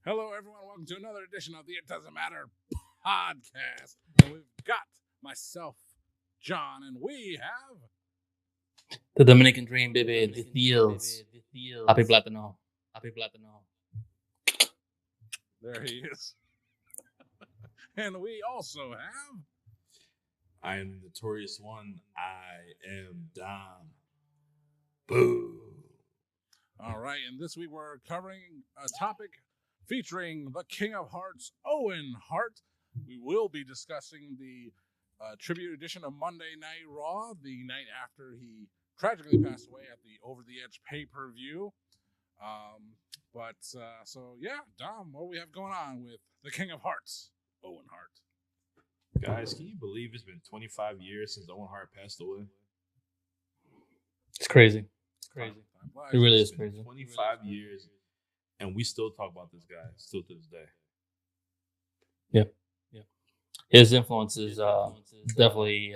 Hello, everyone. Welcome to another edition of the It Doesn't Matter podcast. And we've got myself, John, and we have The Dominican Dream, baby. The deals. Happy Platano. there he is, and we also have I am the notorious one. I am Dom. Boo. all right. And this week we're covering a topic featuring the King of Hearts, Owen Hart. We will be discussing the tribute edition of Monday Night Raw, the night after he tragically passed away at the Over the Edge pay-per-view. So yeah, Dom, what do we have going on with the King of Hearts, Owen Hart? Guys, can you believe it's been 25 years since Owen Hart passed away? It's crazy. Time It really It's is been crazy. 25 years, and we still talk about this guy, still to this day. His influence is definitely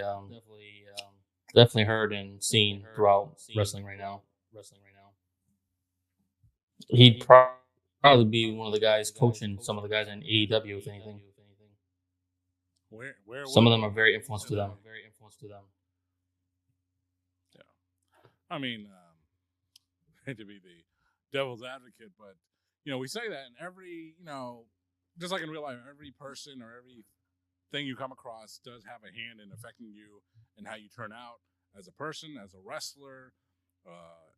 heard and seen throughout wrestling right now. He'd probably be one of the guys coaching some of the guys in AEW, if anything. Where Some of them are very influenced to them. Yeah. I mean, I hate to be the devil's advocate, but we say that in every, just like in real life, every person or every thing you come across does have a hand in affecting you and how you turn out as a person, as a wrestler,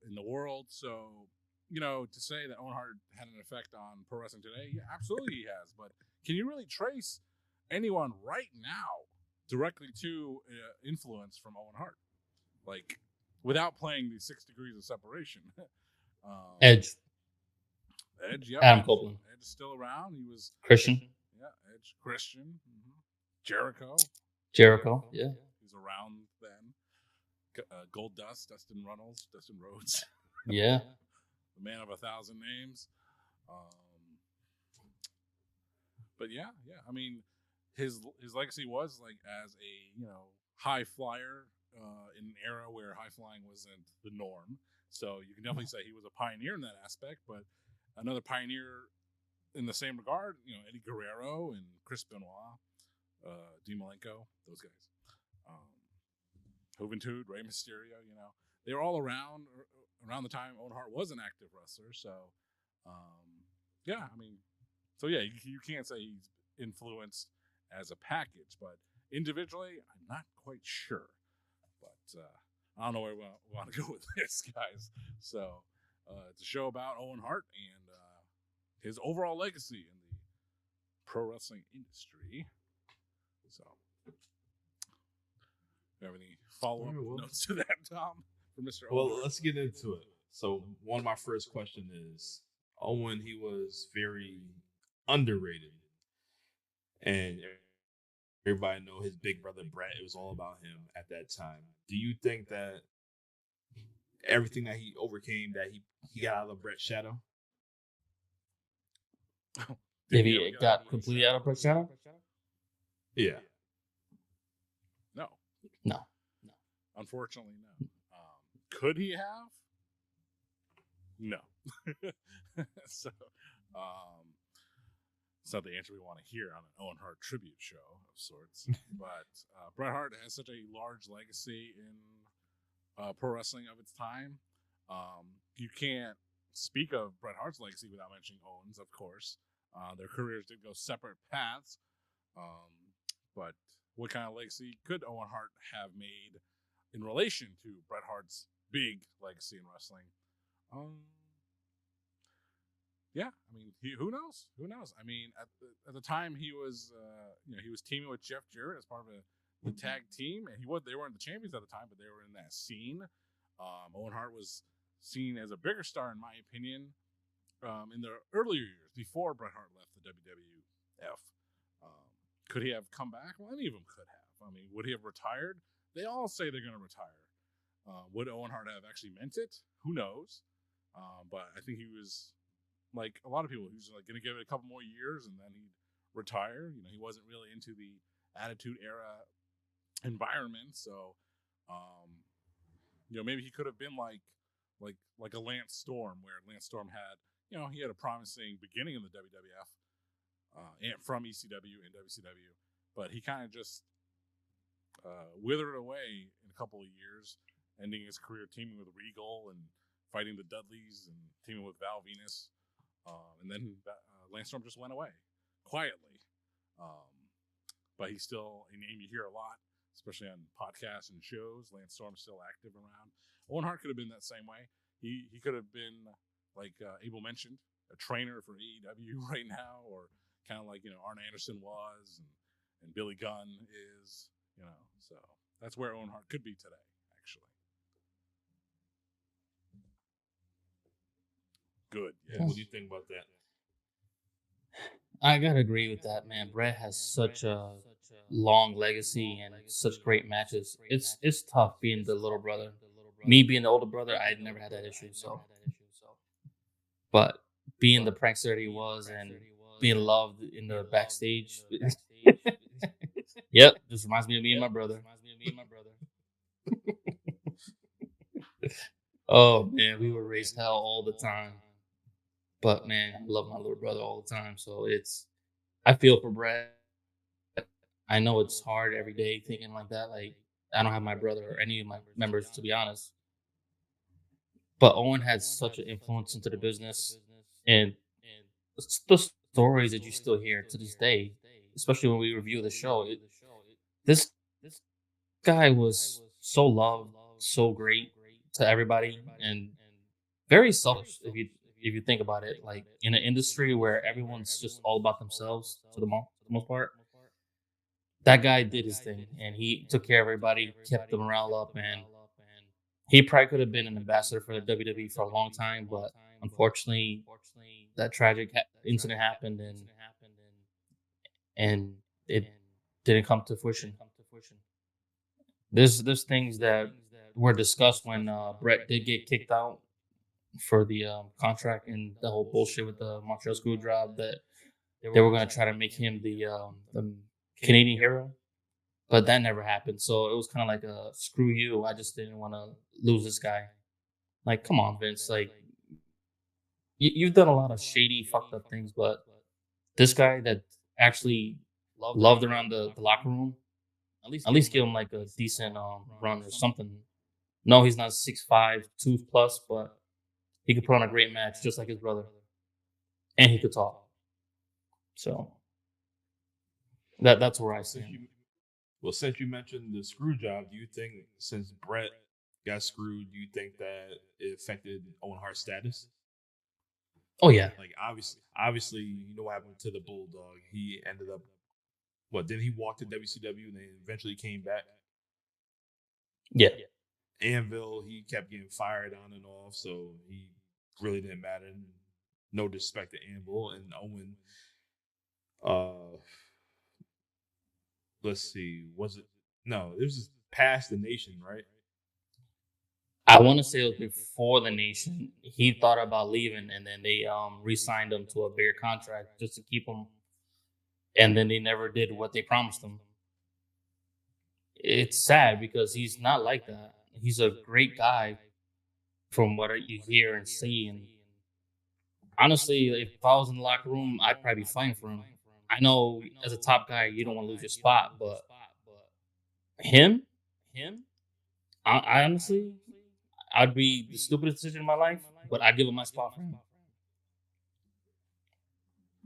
in the world. So, to say that Owen Hart had an effect on pro wrestling today, yeah, absolutely he has. But can you really trace anyone right now directly to influence from Owen Hart? Like, without playing the 6 degrees of separation. Edge, Edge, Adam Copeland, Edge is still around. He was Christian, Yeah, Edge, Christian, Jericho. yeah. He's around then. Goldust, Dustin Rhodes, Yeah. the man of 1,000 names. But yeah. I mean, his legacy was like as a high flyer in an era where high flying wasn't the norm. So you can definitely say he was a pioneer in that aspect. But another pioneer in the same regard, Eddie Guerrero and Chris Benoit, Dean Malenko, those guys. Juventud, Rey Mysterio, they were all around the time Owen Hart was an active wrestler. So, yeah, I mean, you can't say he's influenced as a package, but individually, I'm not quite sure. But I don't know where we want to go with this, guys. So, it's a show about Owen Hart and his overall legacy in the pro wrestling industry. So, you have any follow-up notes to that, Tom, from Mr. Owen Well, Hart? let's get into it. So, one of my first questions is Owen, he was very underrated. And everybody know his big brother Bret, it was all about him at that time. Do you think that everything that he overcame, that he got out of Bret's shadow? If he got completely out of Bret's shadow? Yeah. No. Unfortunately, no. Could he have? No. So, it's not the answer we want to hear on an Owen Hart tribute show of sorts. But Bret Hart has such a large legacy in pro wrestling of its time. You can't speak of Bret Hart's legacy without mentioning Owen's, of course. Their careers did go separate paths. But what kind of legacy could Owen Hart have made in relation to Bret Hart's big legacy in wrestling? Yeah, I mean, who knows? I mean, at the time he was, he was teaming with Jeff Jarrett as part of the tag team, and they weren't the champions at the time, but they were in that scene. Owen Hart was seen as a bigger star, in my opinion, in the earlier years before Bret Hart left the WWF. Could he have come back? Well, any of them could have. I mean, would he have retired? They all say they're going to retire. Would Owen Hart have actually meant it? Who knows? But I think he was, like a lot of people, he was like going to give it a couple more years and then he'd retire. He wasn't really into the Attitude Era environment, so maybe he could have been like a Lance Storm, where Lance Storm had he had a promising beginning in the WWF and from ECW and WCW, but he kind of just withered away in a couple of years, ending his career teaming with Regal and fighting the Dudleys and teaming with Val Venus. And then Lance Storm just went away quietly. But he's still a name you hear a lot, especially on podcasts and shows. Lance Storm's still active around. Owen Hart could have been that same way. He could have been, like Abel mentioned, a trainer for AEW right now, or kind of like Arn Anderson was, and Billy Gunn is. So that's where Owen Hart could be today, actually. Good. Yes. What do you think about that? I gotta agree with that, man. Bret has such a long legacy and such great matches. It's tough being the little brother. Me being the older brother, I never had that issue. So, but being the prankster that he was and being loved in the backstage, yep, just reminds me of me and my brother. Oh man, we were raised hell all the time. But man, I love my little brother all the time. So I feel for Bret. I know it's hard every day thinking like that. Like, I don't have my brother or any of my members, to be honest. But Owen had such an influence into the business, and the stories that you still hear to this day, especially when we review the show. This guy was so loved, so great to everybody, and very selfish if you think about it. Like, in an industry where everyone's just all about themselves for the most part, that guy did his thing, and he took care of everybody, kept the morale up, and he probably could have been an ambassador for the WWE for a long time, but unfortunately, that tragic incident happened, and it didn't come to fruition. There's things that were discussed when Bret did get kicked out for the contract and the whole bullshit with the Montreal Screwjob, that they were going to try to make him the Canadian hero, but that never happened. So it was kind of like a screw you. I just didn't want to lose this guy. Like, come on, Vince. Like, you've done a lot of shady, fucked up things, but this guy that actually loved around the locker room, at least give him like a decent run or something. No, he's not 6'5", 2+, but he could put on a great match just like his brother, and he could talk. So that's where I stand. Well, since you mentioned the screw job, do you think since Bret got screwed, do you think that it affected Owen Hart's status? Oh yeah. Like, obviously, you know what happened to the Bulldog. He ended up, then he walked to WCW and then eventually came back. Yeah. Anvil, he kept getting fired on and off, so he really didn't matter. No disrespect to Anvil. And Owen, let's see, it was past the Nation, right? I want to say it was before the Nation. He thought about leaving, and then they re-signed him to a bigger contract just to keep him. And then they never did what they promised him. It's sad because he's not like that. He's a great guy from what you hear and see. And honestly, if I was in the locker room, I'd probably be fighting for him. I know as a top guy, you don't want to lose your spot, but him, I honestly, I'd be the stupidest decision in my life, but I'd give him my spot for him.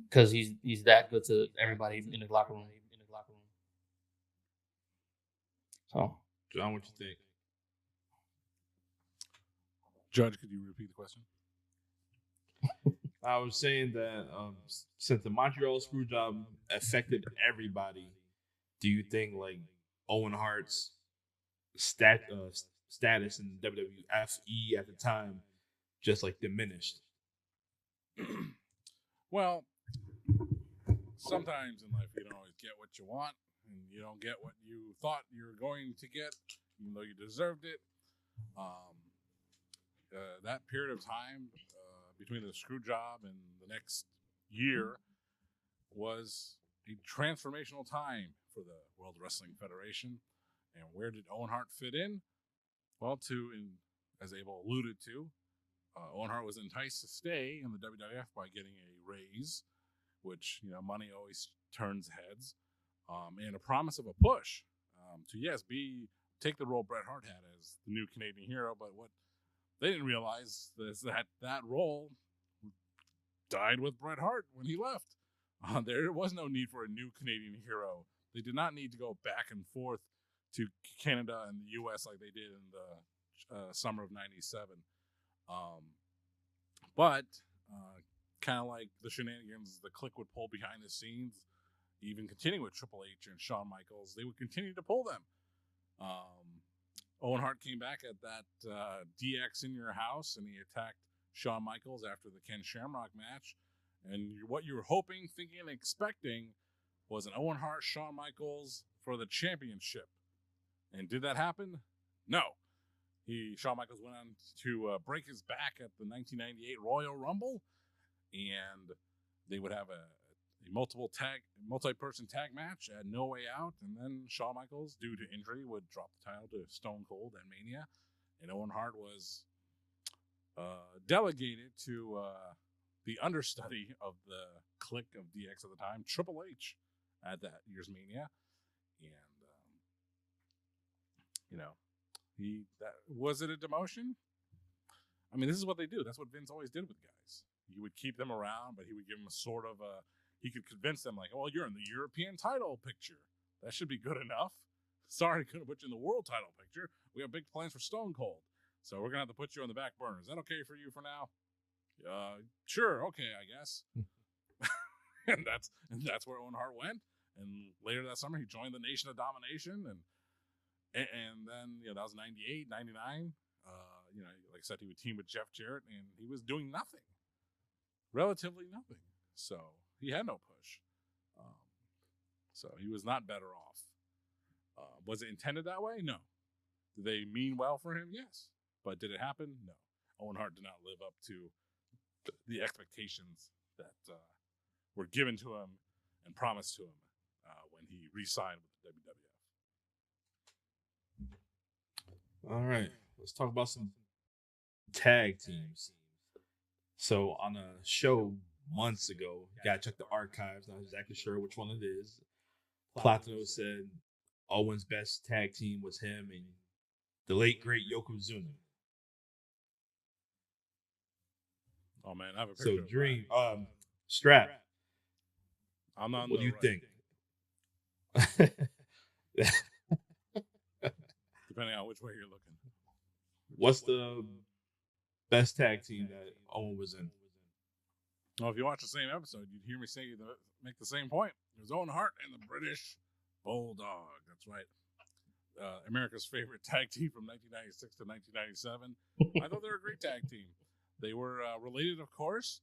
Because he's that good to everybody in the locker room. So, John, what you think? Judge, could you repeat the question? I was saying that since the Montreal Screwjob affected everybody, do you think like Owen Hart's status in WWFE at the time just like diminished? Well, sometimes in life you don't always get what you want, and you don't get what you thought you were going to get, even though you deserved it. That period of time between the screw job and the next year was a transformational time for the World Wrestling Federation. And where did Owen Hart fit in? Well, as Abel alluded to, Owen Hart was enticed to stay in the WWF by getting a raise, which, money always turns heads, and a promise of a push to, yes, take the role Bret Hart had as the new Canadian hero. But what they didn't realize is that role died with Bret Hart when he left. There was no need for a new Canadian hero. They did not need to go back and forth to Canada and the U.S. like they did in the summer of '97. But kind of like the shenanigans the Clique would pull behind the scenes, even continuing with Triple H and Shawn Michaels, they would continue to pull them. Owen Hart came back at that DX in your house, and he attacked Shawn Michaels after the Ken Shamrock match. And what you were hoping, thinking, and expecting was an Owen Hart, Shawn Michaels for the championship. And did that happen? No. Shawn Michaels went on to break his back at the 1998 Royal Rumble, and they would have a multi-person tag match at No Way Out, and then Shawn Michaels, due to injury, would drop the title to Stone Cold and Mania, and Owen Hart was delegated to the understudy of the Clique of DX at the time, Triple H, at that year's Mania, and was it a demotion? I mean, this is what they do. That's what Vince always did with guys. He would keep them around, but he would give them he could convince them, like, oh, you're in the European title picture. That should be good enough. Sorry, couldn't put you in the world title picture. We have big plans for Stone Cold. So we're going to have to put you on the back burner. Is that okay for you for now? Sure, okay, I guess. and that's where Owen Hart went. And later that summer, he joined the Nation of Domination. And then, that was 98, 99. Like I said, he would team with Jeff Jarrett, and he was doing nothing. Relatively nothing. So he had no push. So he was not better off. Was it intended that way? No. Did they mean well for him? Yes. But did it happen? No. Owen Hart did not live up to the expectations that were given to him and promised to him when he re-signed with the WWF. All right. Let's talk about some tag teams. So on a show months ago, you gotta check the archives. Not exactly sure which one it is. Platino said Owen's best tag team was him and the late great Yokozuna. Oh man, I have a picture. So Dream, Strap. I'm not. What do you think? Depending on which way you're looking. What's the best tag team that Owen was in? Well, if you watch the same episode, you'd hear me make the same point. It was Owen Hart and the British Bulldog. That's right. America's favorite tag team from 1996 to 1997. I thought they were a great tag team. They were related, of course,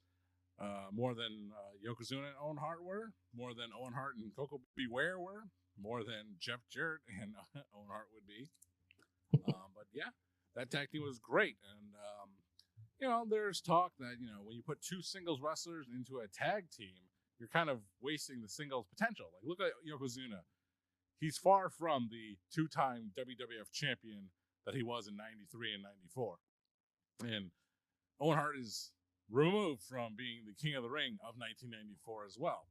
more than Yokozuna and Owen Hart were, more than Owen Hart and Coco Beware were, more than Jeff Jarrett and Owen Hart would be. But yeah, that tag team was great. And, there's talk that, when you put two singles wrestlers into a tag team, you're kind of wasting the singles potential. Like, look at Yokozuna. He's far from the two-time WWF champion that he was in 93 and 94. And Owen Hart is removed from being the king of the ring of 1994 as well.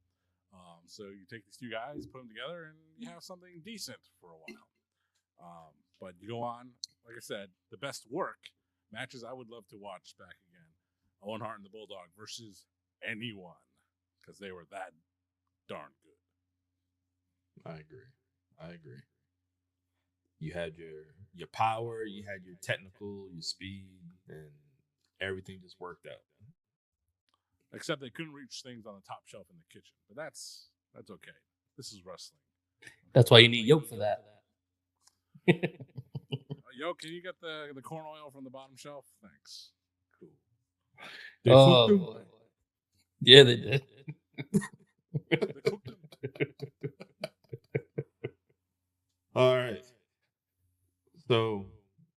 So you take these two guys, put them together, and you have something decent for a while. But you go on, like I said, the best work, matches I would love to watch back again. Owen Hart and the Bulldog versus anyone, because they were that darn good. I agree. You had your power, you had your technical, your speed, and everything just worked out. Except they couldn't reach things on the top shelf in the kitchen. But that's okay. This is wrestling. That's why you need Yoke for that. Yo, can you get the corn oil from the bottom shelf? Thanks. Cool. Boy. Yeah, they did. They cooked them. All right. So,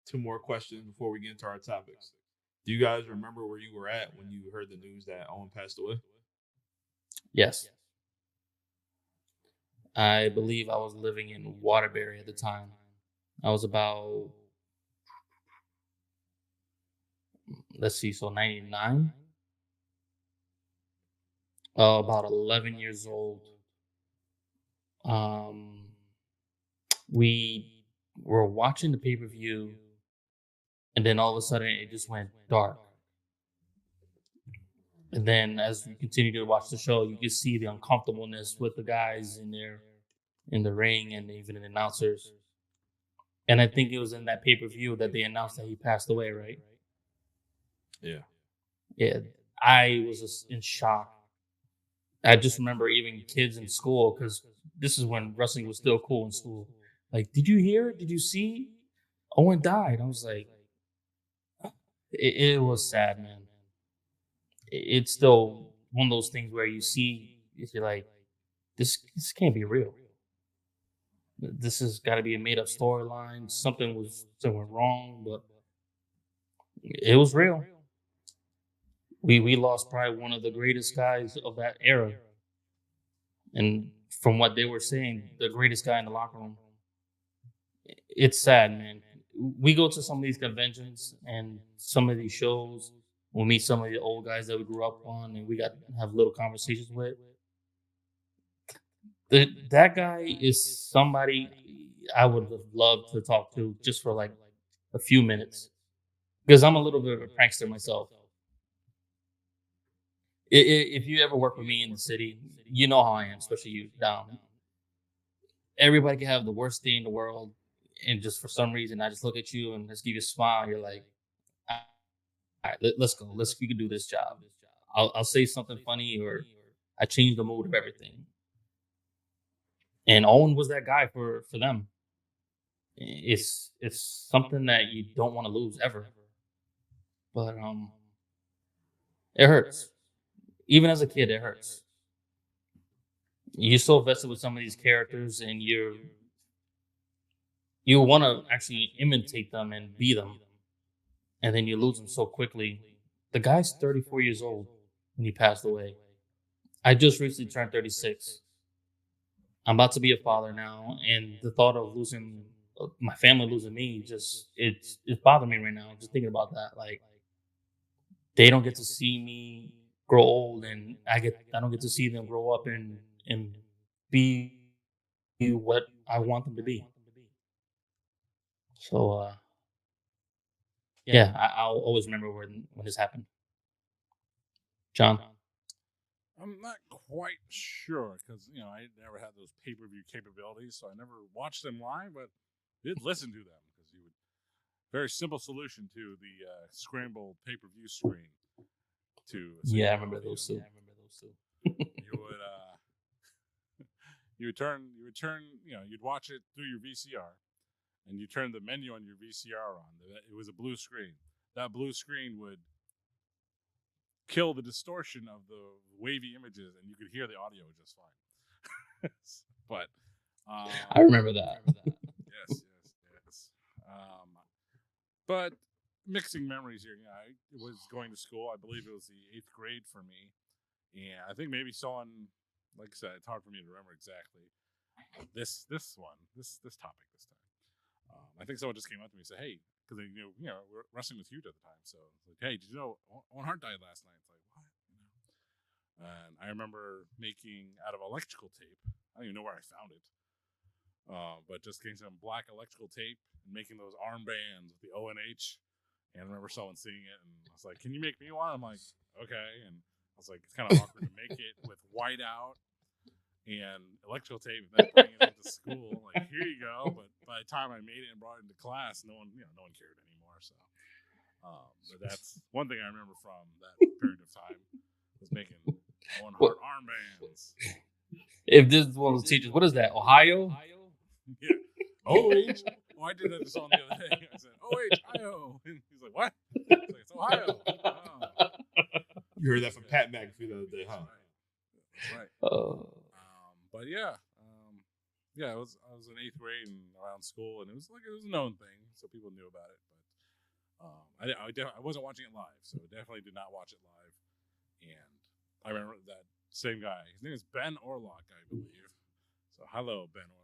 two more questions before we get into our topics. Do you guys remember where you were at when you heard the news that Owen passed away? Yes. I believe I was living in Waterbury at the time. I was about let's see, so 99, about 11 years old. We were watching the pay-per-view, and then all of a sudden it just went dark. And then as you continue to watch the show, you can see the uncomfortableness with the guys in the ring and even the announcers. And I think it was in that pay-per-view that they announced that he passed away, right? Yeah. Yeah. I was just in shock. I just remember even kids in school, because this is when wrestling was still cool in school. Like, did you hear? Did you see? Owen died. I was like, it was sad, man. It's still one of those things where you see, you're like, this can't be real. This has got to be a made up storyline. Something went wrong, but it was real. We lost probably one of the greatest guys of that era. And from what they were saying, the greatest guy in the locker room. It's sad, man. We go to some of these conventions and some of these shows. We'll meet some of the old guys that we grew up on, and we got to have little conversations with. That guy is somebody I would have loved to talk to just for like a few minutes, because I'm a little bit of a prankster myself. If you ever work with me in the city, you know how I am, especially you down. Everybody can have the worst day in the world, and just for some reason, I just look at you and just give you a smile. You're like, all right, let's go. We can do this job. I'll say something funny, or I change the mood of everything. And Owen was that guy for them. It's something that you don't want to lose ever. But it hurts. Even as a kid, it hurts. You're so vested with some of these characters, and you want to actually imitate them and be them, and then you lose them so quickly. The guy's 34 years old when he passed away. I just recently turned 36. I'm about to be a father now, and the thought of losing my family, losing me, it's bothering me right now. Just thinking about that, like, they don't get to see me grow old, and I don't get to see them grow up and be what I want them to be. So yeah, I'll always remember when this happened. John? I'm not quite sure because I never had those pay-per-view capabilities, so I never watched them live, but did listen to them because you would. Very simple solution to the scrambled pay-per-view screen. I remember those too. You would turn. You'd watch it through your VCR, and you turn the menu on your VCR on. It was a blue screen. That blue screen would kill the distortion of the wavy images, and you could hear the audio just fine. But I remember that. Yes. But mixing memories here. I was going to school. I believe it was the 8th grade for me, and I think maybe someone, like I said, it's hard for me to remember exactly this topic this time. I think someone just came up to me and said, "Hey," because they knew wrestling was huge at the time. So it's like, "Hey, did you know Owen Hart died last night?" It's like, what? And I remember making out of electrical tape. I don't even know where I found it. But just getting some black electrical tape and making those armbands with the ONH. And I remember someone seeing it, and I was like, "Can you make me one?" I'm like, "Okay." And I was like, "It's kind of awkward to make it with white out and electrical tape, and then bringing it into school. Like, here you go." But by the time I made it and brought it into class, no one cared anymore. So, but that's one thing I remember from that period of time was making Owen Hart armbands. If this is one of the teachers, what is that? Ohio? Yeah. OH. Oh, I did that to someone the other day. I said, Ohio. And he's like, what? I was like, it's Ohio. Oh. You heard that from Pat McAfee the other day, huh? That's right. But yeah. I was in 8th grade and around school, and it was a known thing, so people knew about it. But I wasn't watching it live, so definitely did not watch it live. And I remember that same guy. His name is Ben Orlock, I believe. So hello, Ben Orlock.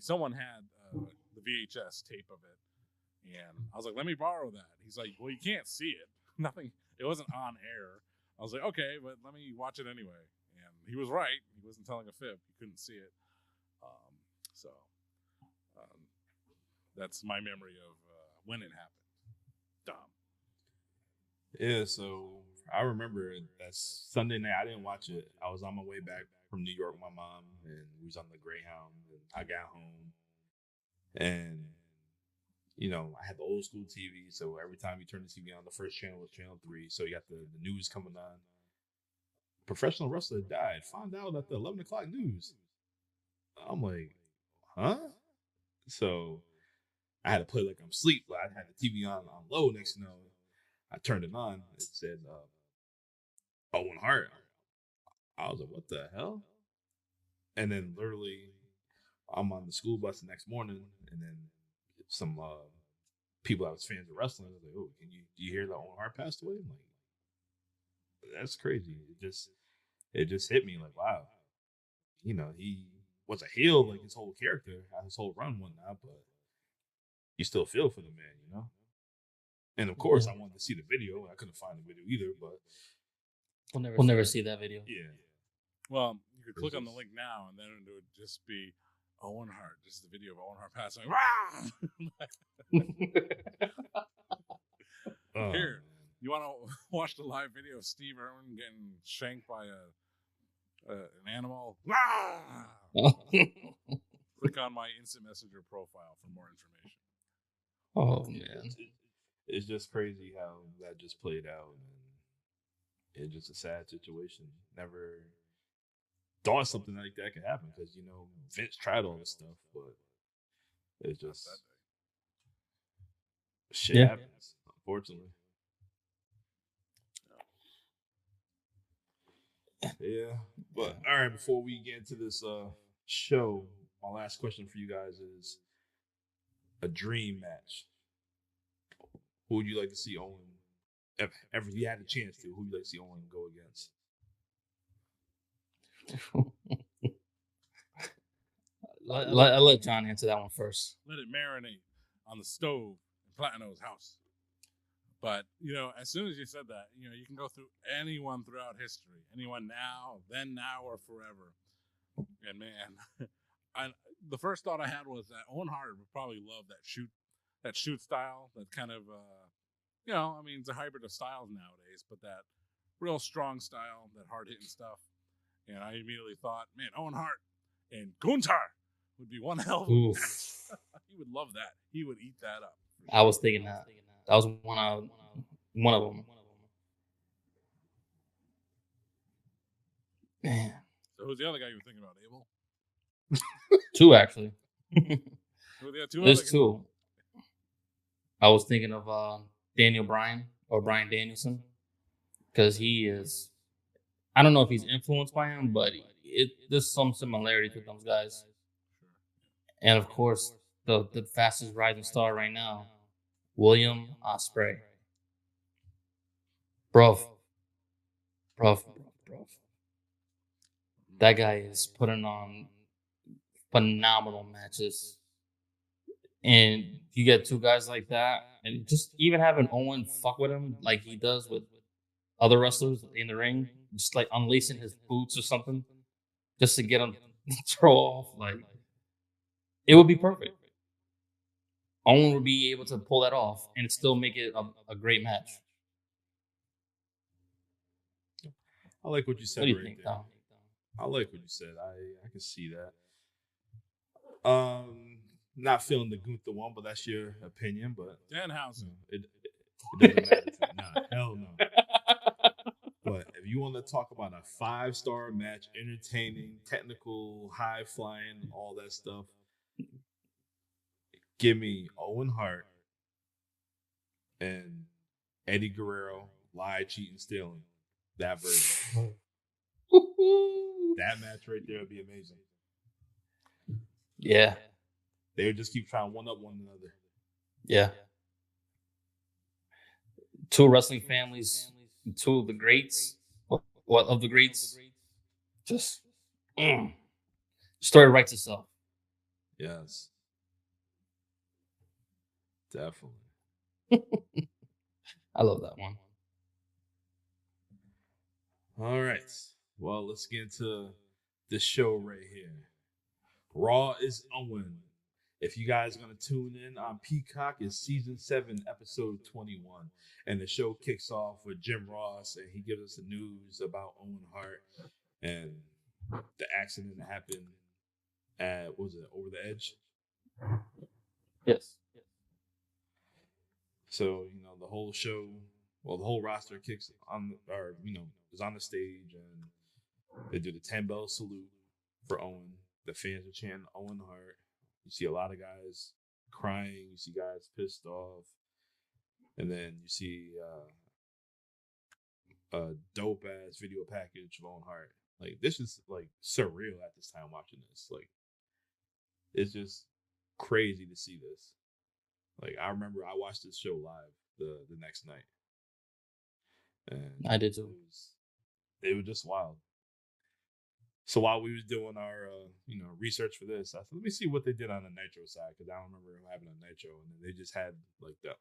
Someone had the VHS tape of it, And I was like, let me borrow that. He's like, well, you can't see it. Nothing. It wasn't on air. I was like, okay, but let me watch it anyway. And he was right. He wasn't telling a fib. He couldn't see it. So that's my memory of when it happened. Dumb. Yeah, so I remember that Sunday night. I didn't watch it. I was on my way back from New York with my mom, and we was on the Greyhound. And I got home, and I had the old school TV. So every time you turn the TV on, the first channel was Channel 3. So you got the news coming on. Professional wrestler died. Found out at the 11 o'clock news. I'm like, huh? So I had to play like I'm asleep. But I had the TV on low. Next thing you know, I turned it on. It said Owen Hart. I was like, what the hell? And then literally, I'm on the school bus the next morning, and then some people that was fans of wrestling was like, "Oh, do you hear that Owen Hart passed away?" I'm like, that's crazy. It just hit me like, wow. He was a heel like his whole character, his whole run, whatnot, but you still feel for the man, And of course, I wanted to see the video. I couldn't find the video either, but we'll never see that video. Yeah. Well, you could click on the link now, and then it would just be Owen Hart. Just the video of Owen Hart passing. Here, you want to watch the live video of Steve Irwin getting shanked by an animal? Click on my instant messenger profile for more information. Oh man, it's just crazy how that just played out, and it's just a sad situation. Never thought something like that could happen because Vince tried all this stuff, but it's just shit happens, unfortunately. Yeah, but all right. Before we get into this show, my last question for you guys is a dream match. Who would you like to see Owen? If ever you had a chance to, who would you like to see Owen go against? I'll let John answer that one first. Let it marinate on the stove in Platino's house. But, as soon as you said that, you can go through anyone throughout history. Anyone now, then, now, or forever. And, man, the first thought I had was that Owen Hart would probably love that shoot style. That kind of, it's a hybrid of styles nowadays. But that real strong style, that hard-hitting stuff. And I immediately thought, man, Owen Hart and Gunther would be one hell of a match. He would love that. He would eat that up. Sure. I was thinking that. That was one of them. Man. So who's the other guy you were thinking about, Abel? Two, actually. Two There's two. I was thinking of Daniel Bryan or Bryan Danielson because he is. I don't know if he's influenced by him, but there's some similarities with those guys. And of course, the fastest rising star right now, William Ospreay. Bro. That guy is putting on phenomenal matches. And you get two guys like that, and just even having Owen fuck with him like he does with other wrestlers in the ring, just like unlacing his boots or something, just to get him to throw off, like it would be perfect. Owen would be able to pull that off and still make it a great match. I like what you said. What do you right think, there. Tom? I like what you said. I can see that. Not feeling the Gunther one, but that's your opinion. But Danhausen. It doesn't matter. Nah, hell no. But if you want to talk about a 5-star match, entertaining, technical, high flying, all that stuff, give me Owen Hart and Eddie Guerrero, lie, cheating, stealing. That version. That match right there would be amazing. Yeah. They would just keep trying to one-up one another. Yeah. Two wrestling families, two of the greats. What of the greats? Just story writes itself. Yes. Definitely. I love that one. All right. Well, let's get into the show right here. Raw is Owen. If you guys are going to tune in on Peacock, it's season 7, episode 21. And the show kicks off with Jim Ross, and he gives us the news about Owen Hart and the accident that happened at, what was it, Over the Edge? Yes. So, the whole show, well, the whole roster kicks on, or, is on the stage, and they do the 10-bell salute for Owen. The fans are chanting Owen Hart. You see a lot of guys crying. You see guys pissed off. And then you see a dope-ass video package of Owen Hart. Like, this is, like, surreal at this time watching this. Like, it's just crazy to see this. Like, I remember I watched this show live the next night. And I did too. It was just wild. So while we was doing our, research for this, I said, let me see what they did on the Nitro side, because I don't remember him having a Nitro. And then they just had, like, the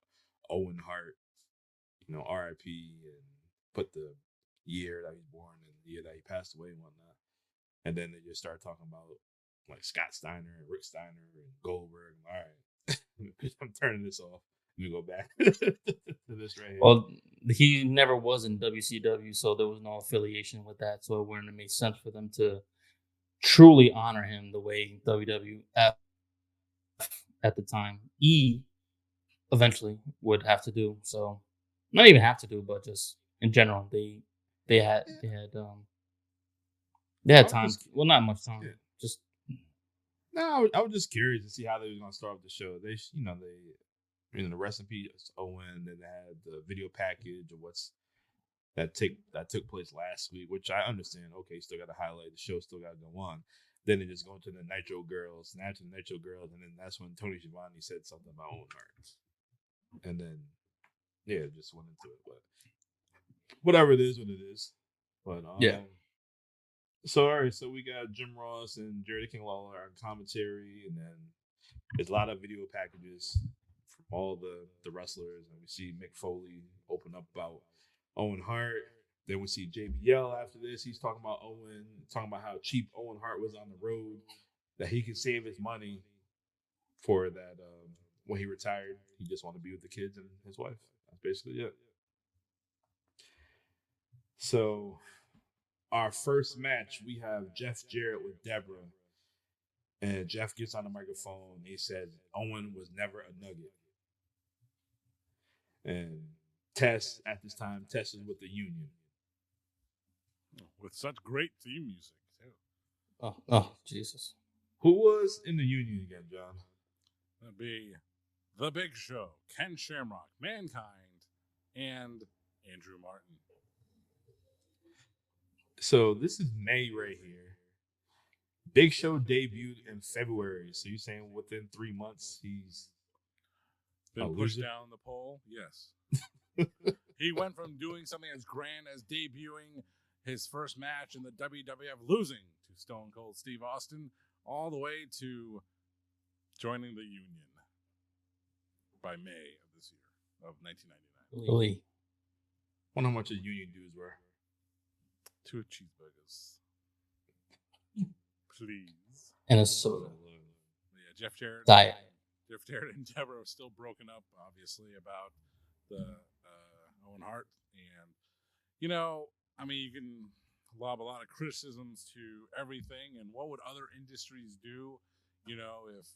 Owen Hart, RIP, and put the year that he was born and the year that he passed away and whatnot. And then they just started talking about, like, Scott Steiner and Rick Steiner and Goldberg. All right, I'm turning this off. Let me go back to this right here. Well, he never was in WCW, so there was no affiliation with that. So it wouldn't have made sense for them to truly honor him the way WWF at the time eventually would have to do. So not even have to do, but just in general, they had time. Well, not much time. Yeah. Just no, I was just curious to see how they were gonna start off the show. They, the rest in peace Owen, and they had the video package of that took place last week, which I understand. Okay, still got to highlight the show, still got to go on. Then they just go into the Nitro Girls, and after the Nitro Girls, and then that's when Tony Schiavone said something about Owen Hart, and then just went into it. But whatever it is, what it is. But yeah. So all right, so we got Jim Ross and Jerry King Lawler on commentary, and then there's a lot of video packages from all the wrestlers, and we see Mick Foley open up about Owen Hart. Then we see JBL after this. He's talking about Owen, talking about how cheap Owen Hart was on the road, that he could save his money for that. When he retired, he just wanted to be with the kids and his wife. That's basically it. So our first match, we have Jeff Jarrett with Deborah. And Jeff gets on the microphone. He said Owen was never a nugget. And Tess, at this time, Tess is with the Union. With such great theme music, too. Oh, Jesus. Who was in the Union again, John? That'd be The Big Show, Ken Shamrock, Mankind, and Andrew Martin. So this is May right here. Big Show debuted in February. So you're saying within 3 months he's been pushed down the pole? Yes. He went from doing something as grand as debuting his first match in the WWF, losing to Stone Cold Steve Austin, all the way to joining the Union by May of this year, of 1999. Really? Wonder how much his Union dues were. 2 cheeseburgers. Please. And a soda. Yeah, Jeff Jarrett. Diet. Jeff Jarrett and Deborah are still broken up, obviously, about the Owen Hart. And, you can lob a lot of criticisms to everything. And what would other industries do, if,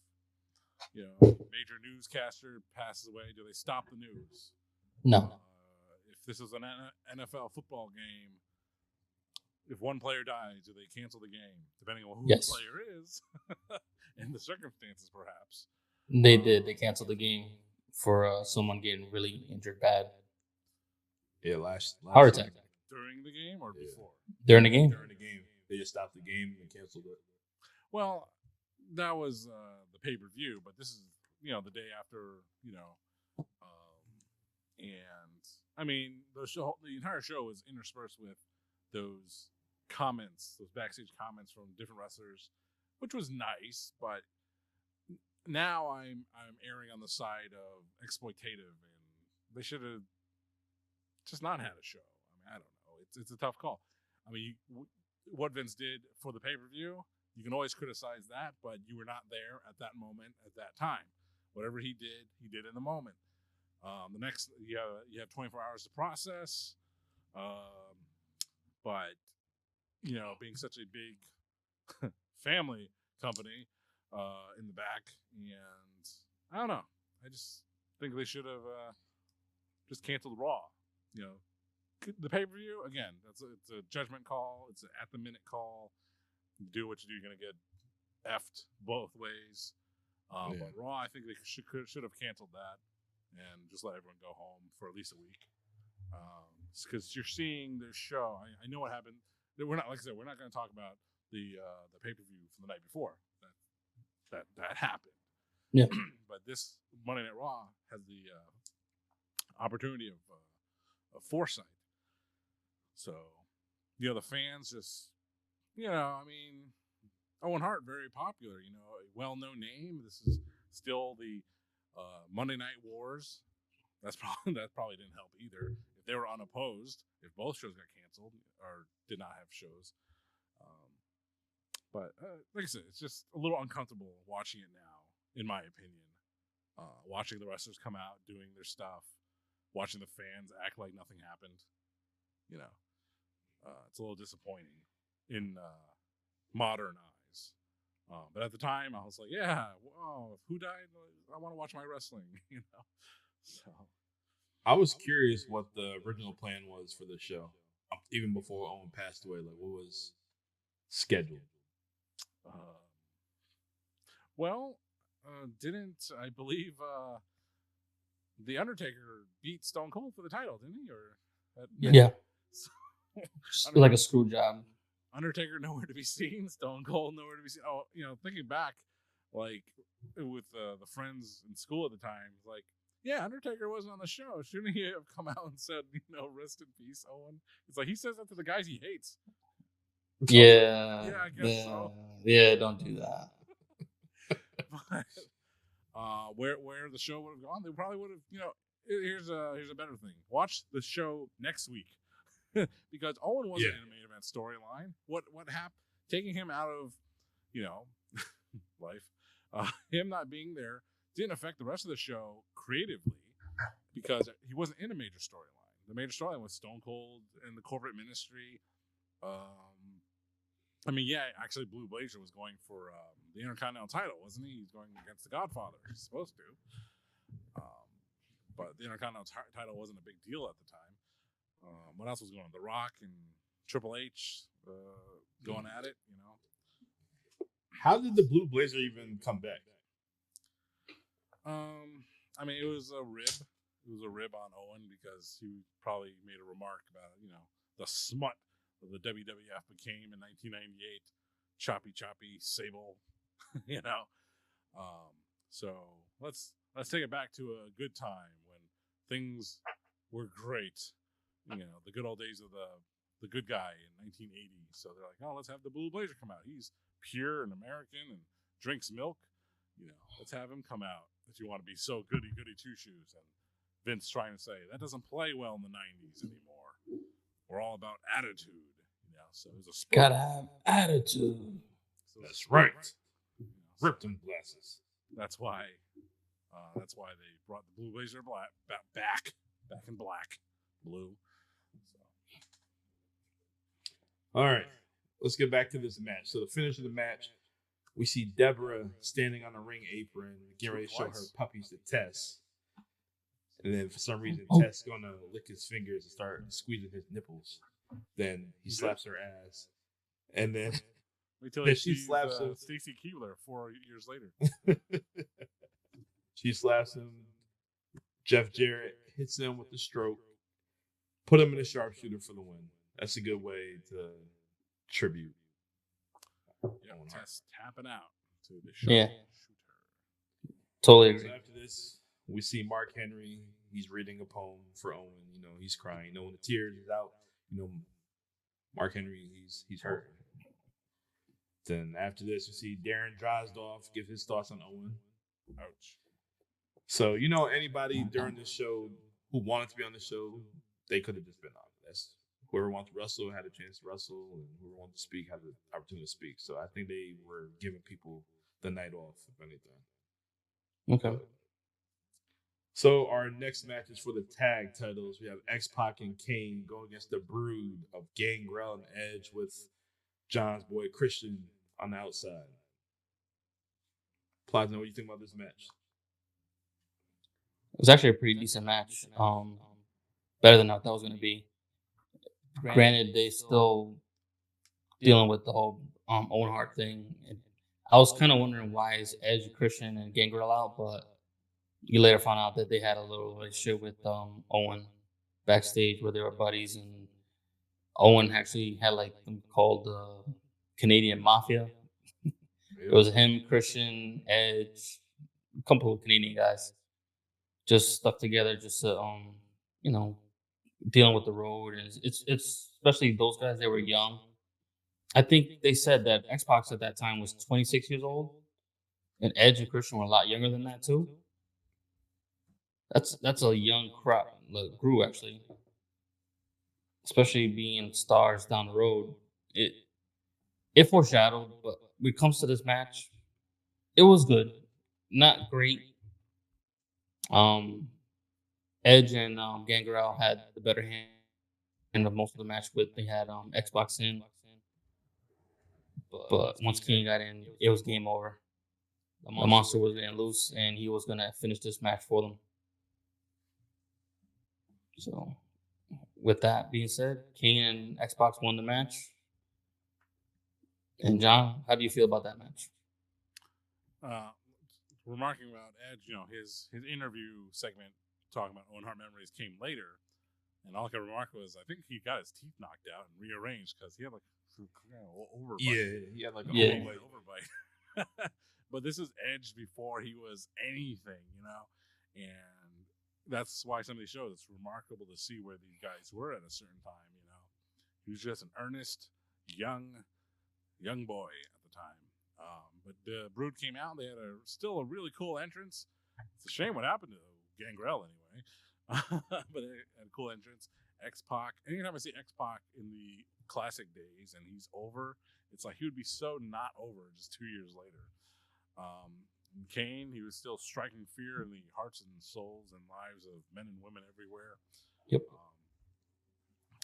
a major newscaster passes away? Do they stop the news? No. If this is an NFL football game, if one player dies, do they cancel the game? Depending on who the player is and the circumstances, perhaps. They did. They canceled the game for someone getting really injured bad. Yeah, last heart attack. During the game or before? During the game. During the game. They just stopped the game and canceled it. Well, that was the pay-per-view, but this is, the day after, the entire show is interspersed with those comments, those backstage comments from different wrestlers, which was nice, but now I'm erring on the side of exploitative, and they should have just not had a show. I mean, I don't know. It's a tough call. I mean, what Vince did for the pay-per-view, you can always criticize that, but you were not there at that moment at that time. Whatever he did in the moment. The next, you have 24 hours to process, but being such a big family company in the back, and I don't know. I just think they should have just canceled Raw. The pay-per-view, again, it's a judgment call. It's an at-the-minute call. You do what you do, you're going to get effed both ways. But Raw, I think they should have canceled that and just let everyone go home for at least a week. Because you're seeing their show. I know what happened. We're not, like I said, we're not going to talk about the pay-per-view from the night before. That happened. Yeah. But this Monday Night Raw has the opportunity of foresight. So, the fans just, Owen Hart, very popular, a well-known name. This is still the Monday Night Wars. That probably didn't help either. If they were unopposed, if both shows got canceled or did not have shows. But like I said, it's just a little uncomfortable watching it now, in my opinion. Watching the wrestlers come out, doing their stuff, watching the fans act like nothing happened. It's a little disappointing in modern eyes. But at the time, I was like, yeah, wow, who died? I want to watch my wrestling, So I was curious what the original plan was for the show, even before Owen passed away. Like, what was scheduled? Didn't I believe the Undertaker beat Stone Cold for the title, didn't he? Yeah. Like a screw job. Undertaker nowhere to be seen. Stone Cold nowhere to be seen. Oh, thinking back, like with the friends in school at the time, like, yeah, Undertaker wasn't on the show. Shouldn't he have come out and said, rest in peace, Owen? It's like he says that to the guys he hates. Yeah. Yeah, I guess so. Yeah, don't do that. But where the show would have gone, they probably would have. Here's a better thing. Watch the show next week. Because Owen wasn't in a main event storyline. What happened? Taking him out of, life, him not being there didn't affect the rest of the show creatively because he wasn't in a major storyline. The major storyline was Stone Cold and the corporate ministry. Actually, Blue Blazer was going for the Intercontinental title, wasn't he? He's going against the Godfather. He's supposed to. But the Intercontinental title wasn't a big deal at the time. What else was going on? The Rock and Triple H going at it, How did the Blue Blazer even come back? It was a rib. It was a rib on Owen because he probably made a remark about, the smut of the WWF became in 1998. Choppy, Sable, So let's take it back to a good time when things were great. The good old days of the good guy in 1980. So they're like, oh, let's have the Blue Blazer come out. He's pure and American and drinks milk. Let's have him come out if you want to be so goody two shoes. And Vince trying to say that doesn't play well in the 90s anymore. We're all about attitude. So it was a sport. Gotta have attitude. So that's right. Ripped and glasses. That's why they brought the Blue Blazer back in black, blue. All right, let's get back to this match. So the finish of the match, we see Deborah standing on a ring apron, getting ready to show her puppies to Tess. And then for some reason, Tess going to lick his fingers and start squeezing his nipples. Then he slaps her ass. And then she slaps him. Stacy Keibler 4 years later. She slaps him. Jeff Jarrett hits him with the stroke. Put him in a sharpshooter for the win. That's a good way to tribute. Yeah, Tess tapping out to the shooter. Yeah. Totally agree. So after this, we see Mark Henry. He's reading a poem for Owen. He's crying. When the tears is out, Mark Henry, he's hurt. Then after this, we see Darren Drozdoff give his thoughts on Owen. Ouch. So, you know, anybody during the show who wanted to be on the show, they could have just been on. That's whoever wanted to wrestle had a chance to wrestle, and whoever wanted to speak had the opportunity to speak. So I think they were giving people the night off, if anything. Okay. So our next match is for the tag titles. We have X-Pac and Kane going against the Brood of Gangrel and Edge with John's boy Christian on the outside. Platinum, what do you think about this match? It was actually a pretty decent match. Better than I thought it was going to be. Granted, they still dealing with the whole Owen Hart thing. And I was kind of wondering why is Edge, Christian, and Gangrel out, but you later found out that they had a little relationship with Owen backstage where they were buddies, and Owen actually had like them called Canadian Mafia. It was him, Christian, Edge, a couple of Canadian guys, just stuck together, just to you know, dealing with the road, and it's especially those guys. They were young. I think they said that X-Pac at that time was 26 years old, and Edge and Christian were a lot younger than that too. That's a young crowd, grew actually, especially being stars down the road. It foreshadowed, but when it comes to this match, it was good, not great. Edge and Gangrel had the better hand of most of the match. They had X-Pac in, but once King got in, it was game over. The monster was getting loose, and he was gonna finish this match for them. So, with that being said, Kane and X-Pac won the match. And John, how do you feel about that match? Remarking about Edge, you know, his interview segment talking about Owen Hart memories came later, and all I could remark was I think he got his teeth knocked out and rearranged because he had like overbite. Yeah, he had like a overbite. But this is Edge before he was anything, you know, and that's why some of these shows, it's remarkable to see where these guys were at a certain time, you know. He was just an earnest, young boy at the time. But the Brood came out. They had still a really cool entrance. It's a shame what happened to Gangrel anyway. But they had a cool entrance. X-Pac. Anytime I see X-Pac in the classic days and he's over, it's like he would be so not over just 2 years later. Kane, he was still striking fear in the hearts and souls and lives of men and women everywhere. Yep.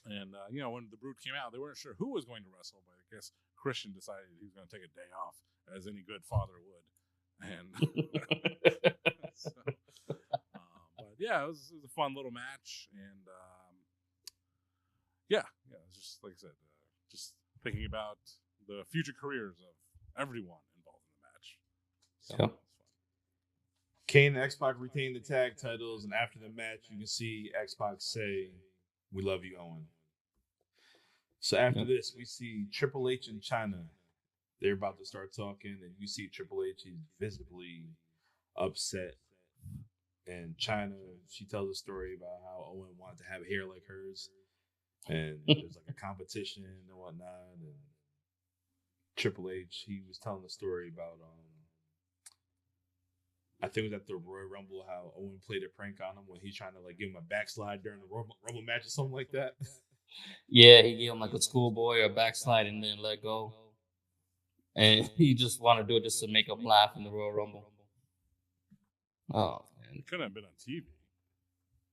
And you know, when the Brood came out, they weren't sure who was going to wrestle, but I guess Christian decided he was going to take a day off, as any good father would. And so, but yeah, it was a fun little match, and yeah, it was just like I said, just thinking about the future careers of everyone involved in the match. So yeah. it was fun. Kane and X-Pac retained the tag titles, and after the match, you can see X-Pac say, "We love you, Owen." So after this, we see Triple H and Chyna. They're about to start talking, and you see Triple H, he's visibly upset. And Chyna, she tells a story about how Owen wanted to have hair like hers. And there's like a competition and whatnot. And Triple H, he was telling a story about, I think it was at the Royal Rumble, how Owen played a prank on him when he's trying to like give him a backslide during the Rumble match or something like that. Yeah, he gave him like a schoolboy or a backslide and then let go. And he just wanted to do it just to make him laugh in the Royal Rumble. Oh, man. It couldn't have been on TV.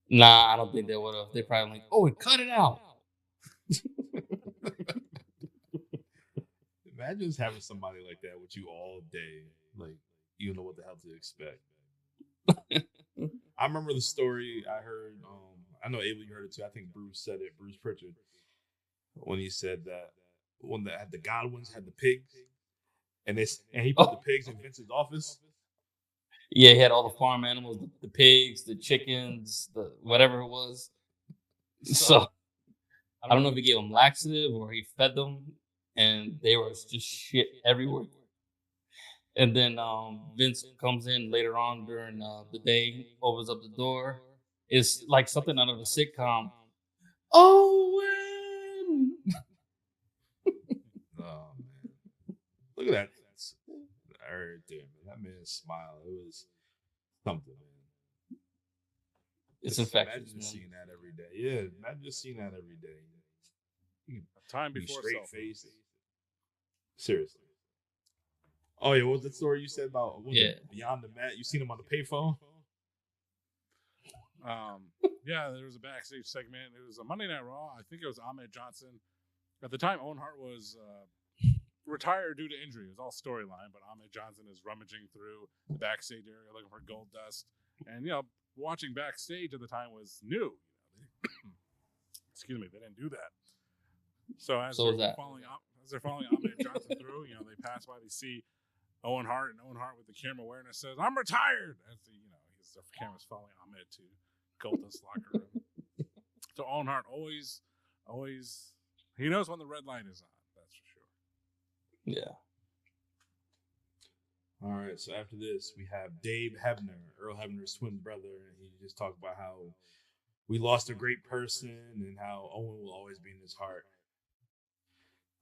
Nah, I don't think they would have. They probably like, oh, cut it out. Imagine just having somebody like that with you all day. Like, you don't know what the hell to expect. I remember the story I heard. I know Abel, you heard it too. I think Bruce said it. Bruce Prichard, when he said that when the Godwins had the pigs, and he put the pigs in Vince's office. Yeah, he had all the farm animals, the pigs, the chickens, the whatever it was. So I don't know if he gave them laxative or he fed them, and they were just shit everywhere. And then Vince comes in later on during the day, opens up the door. It's like something out of a sitcom. Owen! Oh, man. Look at that. Right there, man. That man's smile. something, man. It's Just infectious. Imagine Man. seeing that every day. Yeah, imagine just seeing that every day. Time Be before straight cell phone. face. Seriously. Oh yeah, what was the story you said about Beyond the Mat? You seen him on the payphone? Yeah, there was a backstage segment. It was a Monday Night Raw. I think it was Ahmed Johnson. At the time, Owen Hart was retired due to injury. It was all storyline, but Ahmed Johnson is rummaging through the backstage area looking for Goldust. And, watching backstage at the time was new. Excuse me, they didn't do that. So as they're following Ahmed Johnson through, they pass by, they see Owen Hart, and Owen Hart with the camera awareness says, "I'm retired." As the camera's following Ahmed to Goldust locker room. So Owen Hart always, he knows when the red light is on. That's for sure. Yeah. All right. So after this, we have Dave Hebner, Earl Hebner's twin brother, and he just talked about how we lost a great person and how Owen will always be in his heart.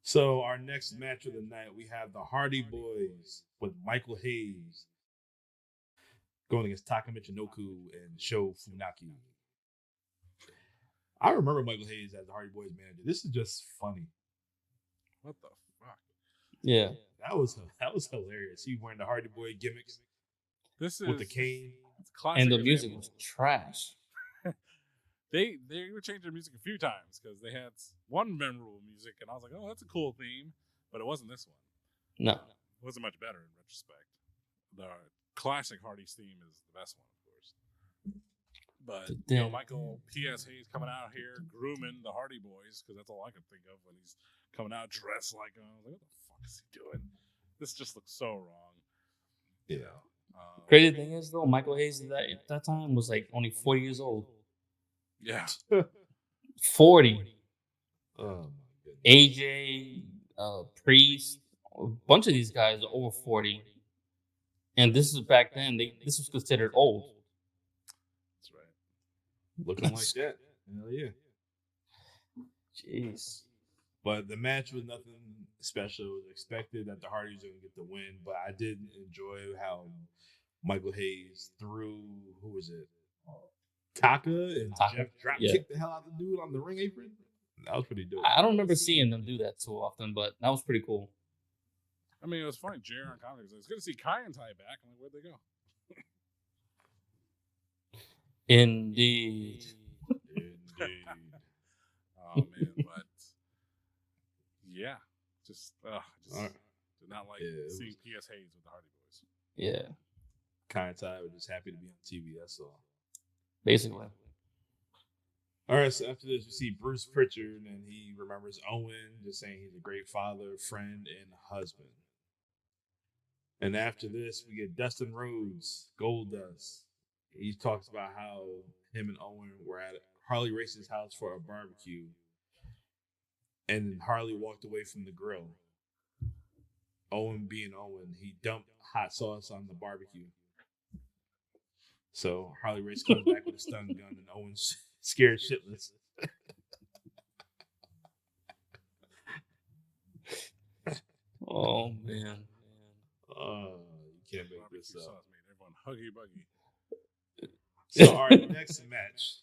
So our next match of the night, we have the Hardy Boys with Michael Hayes going against Taka Michinoku and Sho Funaki. I remember Michael Hayes as the Hardy Boys manager. This is just funny. What the fuck? Yeah. That was hilarious. He wearing the Hardy Boy gimmicks. This is with the cane. Classic and the music example. was trash. They would change their music a few times because they had one memorable music, and I was like, oh, that's a cool theme, but it wasn't this one. No. It wasn't much better in retrospect. The classic Hardy's theme is the best one, of course. But Michael P.S. Hayes coming out here grooming the Hardy Boys, because that's all I could think of when he's coming out dressed like him. I was like, what the fuck is he doing? This just looks so wrong. Yeah. Crazy thing is, though, Michael Hayes at that time was like only 40 years old. Yeah. 40. Oh, my goodness. AJ, Priest, a bunch of these guys are over 40. And this is back then, this was considered old. That's right. Looking like that. Hell yeah. Jeez. But the match was nothing special. It was expected that the Hardys were going to get the win, but I did enjoy how Michael Hayes threw, who was it? Taka and Jeff drop kicked the hell out of the dude on the ring apron. That was pretty dope. I don't remember seeing them do that too often, but that was pretty cool. I mean, it was funny. Jerry on comedy was like, it's good to see Kai and Ty back. I'm like, where'd they go? Indeed. Oh, man. But, yeah. Just did not like seeing P.S. Hayes with the Hardy Boys. Yeah. Kai and Ty were just happy to be on TV. That's all. Basically. All right, so after this, we see Bruce Prichard, and he remembers Owen, just saying he's a great father, friend, and husband. And after this, we get Dustin Rhodes, Goldust. He talks about how him and Owen were at Harley Race's house for a barbecue, and Harley walked away from the grill. Owen being Owen, he dumped hot sauce on the barbecue. So Harley Race comes back with a stun gun, and Owen's scared shitless. Oh, man. You can't make Barbecue this up. sauce made everyone huggy buggy. So our next match.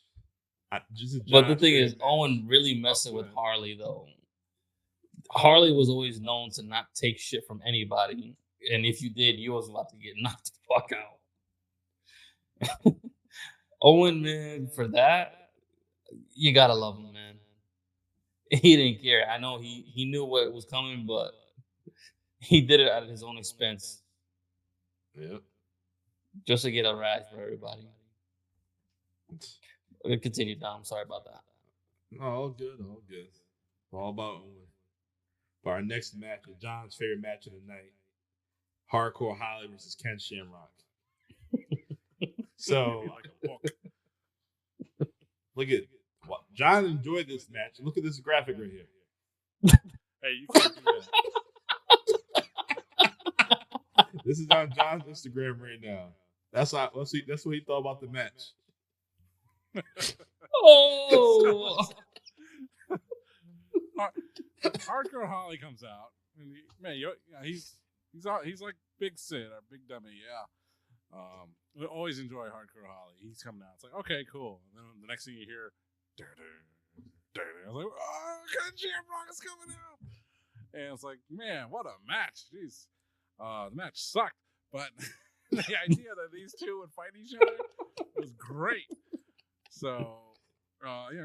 But the thing is, Owen really messing with Harley, though. Harley was always known to not take shit from anybody. And if you did, you was about to get knocked the fuck out. Owen, man, for that, you gotta love him, man. He didn't care. I know he knew what was coming, but he did it at his own expense. Yep. Just to get a rise for everybody. Continue, Dom. I'm sorry about that. No, all good, all good. All about Owen. But our next match is John's favorite match of the night. Hardcore Holly versus Ken Shamrock. So, Like a book. look at John enjoyed this match. Look at this graphic right here. Hey, you can't do that. This is on John's Instagram right now. That's what he thought about the match. Oh! Hardcore Holly comes out, and he's like Big Sid or Big Dummy, yeah. We always enjoy Hardcore Holly. He's coming out. It's like, okay, cool. And then the next thing you hear, I was like, oh, Ken Shamrock is coming out. And it's like, man, what a match. Jeez. The match sucked, but the idea that these two would fight each other was great. So,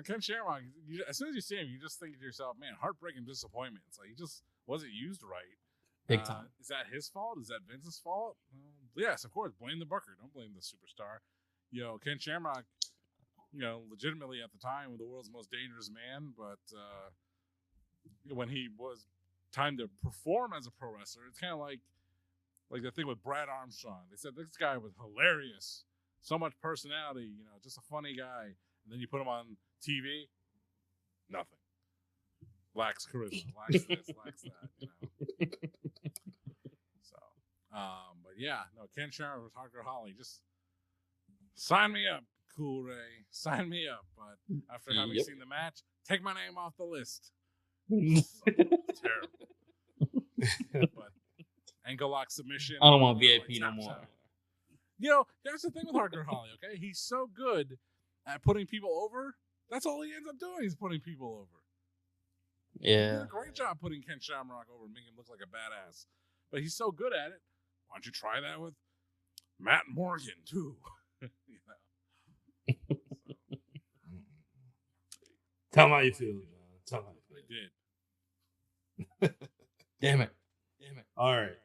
Ken Shamrock, as soon as you see him, you just think to yourself, man, heartbreaking disappointment. It's like he just wasn't used right. Big time. Is that his fault? Is that Vince's fault? Yes, of course. Blame the booker. Don't blame the superstar. Ken Shamrock, legitimately at the time was the world's most dangerous man, but when he was time to perform as a pro wrestler, it's kind of like the thing with Brad Armstrong. They said this guy was hilarious, so much personality, just a funny guy. And then you put him on TV, nothing. Lacks charisma, lacks this, lacks that, So, but yeah, no, Ken Shamrock with Hardcore Holly, just sign me up, Cool Ray, sign me up. But after having seen the match, take my name off the list. Terrible. But ankle lock submission. I don't want VIP no more. That's the thing with Hardcore Holly, okay? He's so good at putting people over. That's all he ends up doing is putting people over. Yeah. He did a great job putting Ken Shamrock over and making him look like a badass. But he's so good at it. Why don't you try that with Matt Morgan, too? Tell him how you feel, John. Tell him how you feel. I did. Damn it. All right.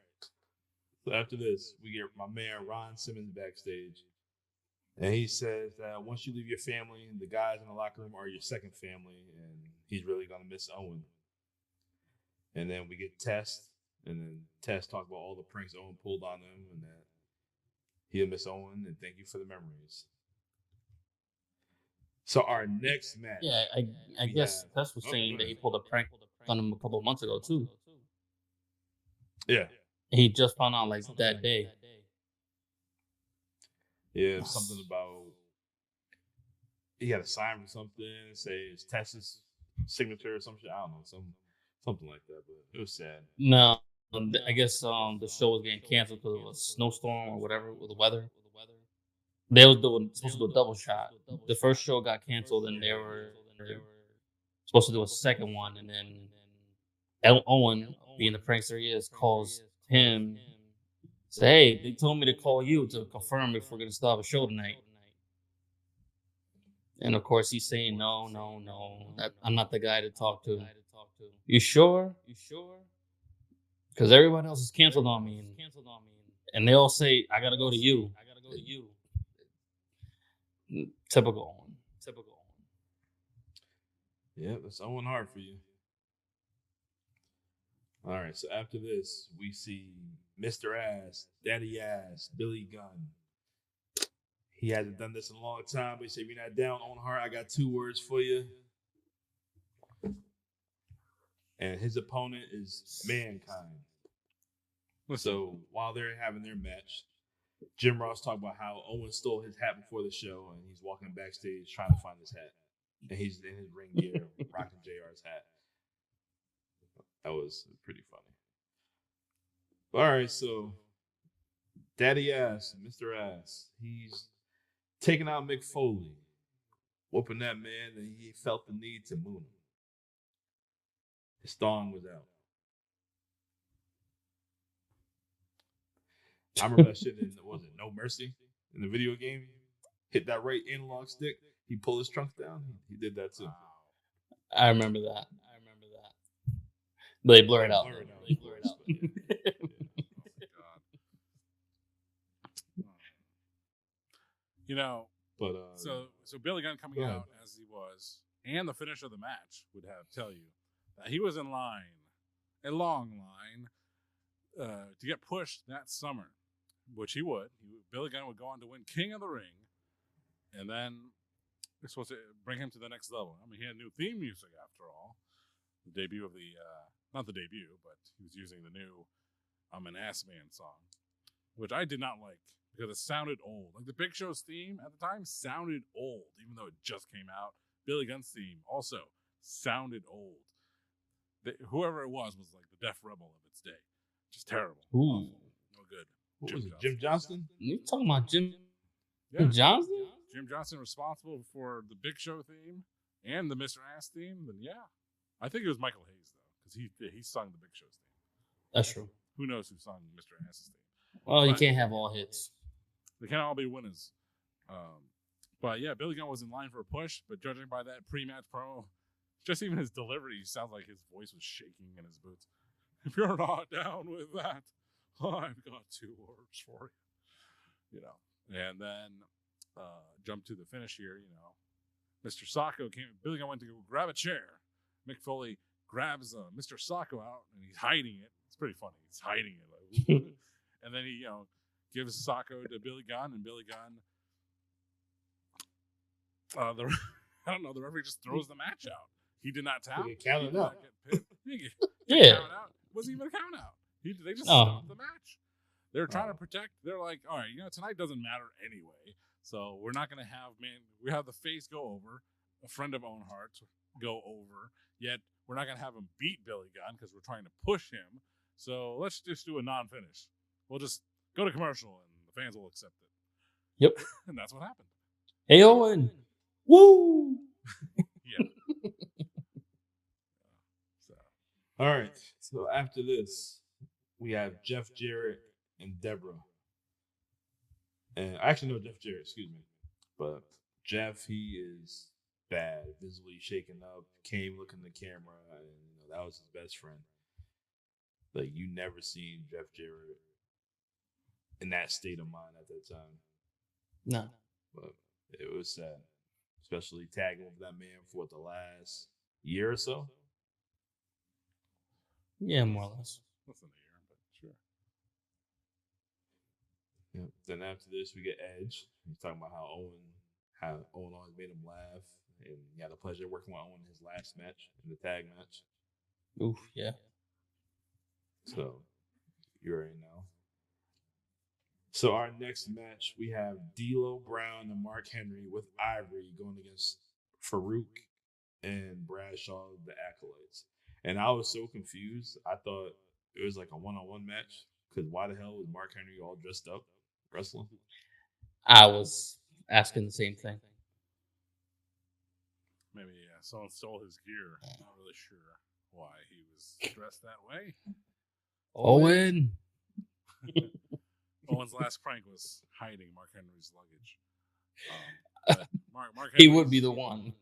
So after this, we get my man Ron Simmons backstage. And he says that once you leave your family, the guys in the locker room are your second family, and he's really going to miss Owen. And then we get Test, and then Test talk about all the pranks Owen pulled on him, and that he'll miss Owen, and thank you for the memories. So our next match. Yeah, I guess Test was saying that he pulled a prank on him a couple of months ago, too. Yeah. He just found out, that day. Yeah, something about he had to sign for something, say it's Tess's signature or some shit. I don't know, something like that. But it was sad. No, I guess the show was getting canceled because of a snowstorm or whatever with the weather. They were supposed to do a double shot. The first show got canceled, and they were supposed to do a second one, and then Owen, being the prankster he is, calls him. Say, hey, they told me to call you to confirm if we're going to still have a show tonight. And of course, he's saying, no, I'm not the guy to talk to. You sure? Because everyone else is canceled on me. And they all say, I got to go to you. Typical Owen. Yeah, that's Owen Hart for you. All right, so after this, we see Mr. Ass, Daddy Ass, Billy Gunn. He hasn't done this in a long time, but he said, if you're not down, Owen Hart, I got 2 words for you. And his opponent is Mankind. So while they're having their match, Jim Ross talked about how Owen stole his hat before the show, and he's walking backstage trying to find his hat. And he's in his ring gear, rocking JR's hat. That was pretty funny. All right, so Daddy Ass, Mr. Ass, he's taking out Mick Foley, whooping that man, and he felt the need to moon him. His thong was out. I remember that shit in, was it No Mercy in the video game? Hit that right analog stick, he pulled his trunks down. He did that too. I remember that. But they blur it out. So Billy Gunn coming out as he was, and the finish of the match would tell you that he was in a long line, to get pushed that summer, which he would. Billy Gunn would go on to win King of the Ring, and then they're supposed to bring him to the next level. I mean, he had new theme music after all. The debut of not the debut, but he was using the new I'm an Ass Man song, which I did not like because it sounded old. Like the Big Show's theme at the time sounded old, even though it just came out. Billy Gunn's theme also sounded old. Whoever it was like the Def Rebel of its day. Just terrible. Ooh. Awful. No good. What was it? Jim Johnston? You talking about Jim Yeah. Johnston? Jim Johnston responsible for the Big Show theme and the Mr. Ass theme. Then yeah, I think it was Michael Hayes though, because he sung the Big Show's theme. That's true. Who knows who sung Mr. Ass's theme? Well, you can't have all hits. They can't all be winners. But yeah, Billy Gunn was in line for a push, but judging by that pre-match promo, just even his delivery, sounds like his voice was shaking in his boots. If you're not down with that, I've got 2 words for you. You know, and then jump to the finish here. You know, Mr. Sacco came. Billy Gunn went to go grab a chair. Mick Foley grabs Mr. Sacco out, and he's hiding it. It's pretty funny. He's hiding it, like, and then he gives Sacco to Billy Gunn, and Billy Gunn. I don't know. The referee just throws the match out. He did not tap. He counted out. Yeah. Count out. It wasn't even a count out. They just stopped the match. They're trying to protect. They're like, all right, tonight doesn't matter anyway. So we're not going to have, we have the face go over, a friend of Owen Hart go over, yet we're not going to have him beat Billy Gunn because we're trying to push him. So let's just do a non-finish. We'll just go to commercial and the fans will accept it. Yep. And that's what happened. Hey, Owen. Woo! Yeah. All right. So after this, we have Jeff Jarrett and Deborah. And I actually know Jeff Jarrett, excuse me. But Jeff, he is bad, visibly shaken up, came looking at the camera, and that was his best friend. Like, you never seen Jeff Jarrett in that state of mind at that time. No. But it was sad. Especially tagging with that man for the last year or so. Yeah, more or less. Less than a year, but sure. Yep. Then after this, we get Edge. He's talking about how Owen always made him laugh, and he had the pleasure of working with Owen in his last match, in the tag match. Oof, yeah. So you already know. So our next match, we have D'Lo Brown and Mark Henry with Ivory going against Farouk and Bradshaw, the Acolytes. And I was so confused. I thought it was like a one-on-one match because why the hell was Mark Henry all dressed up wrestling? I was asking the same thing. Maybe someone stole his gear. I'm not really sure why he was dressed that way. Owen. Owen's last prank was hiding Mark Henry's luggage. Mark He would be the one.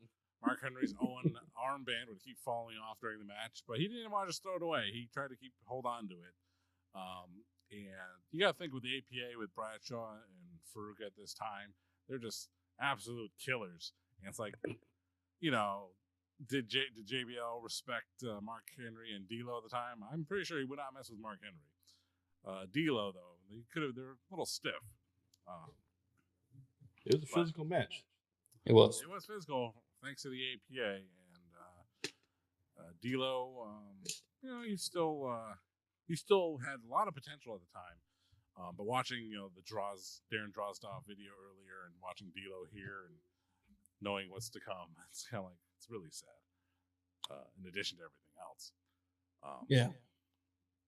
Mark Henry's Owen armband would keep falling off during the match, but he didn't want to just throw it away. He tried to hold on to it. And you got to think with the APA, with Bradshaw and Farouk at this time, they're just absolute killers. And it's like, did JBL respect Mark Henry and D'Lo at the time? I'm pretty sure he would not mess with Mark Henry. D'Lo though, they're a little stiff. It was a physical match. It was. It was physical, thanks to the APA, and D'Lo. He still had a lot of potential at the time. But watching the Darren Drozdov video earlier, and watching D'Lo here, and knowing what's to come, it's kind of like it's really sad. In addition to everything else. Yeah.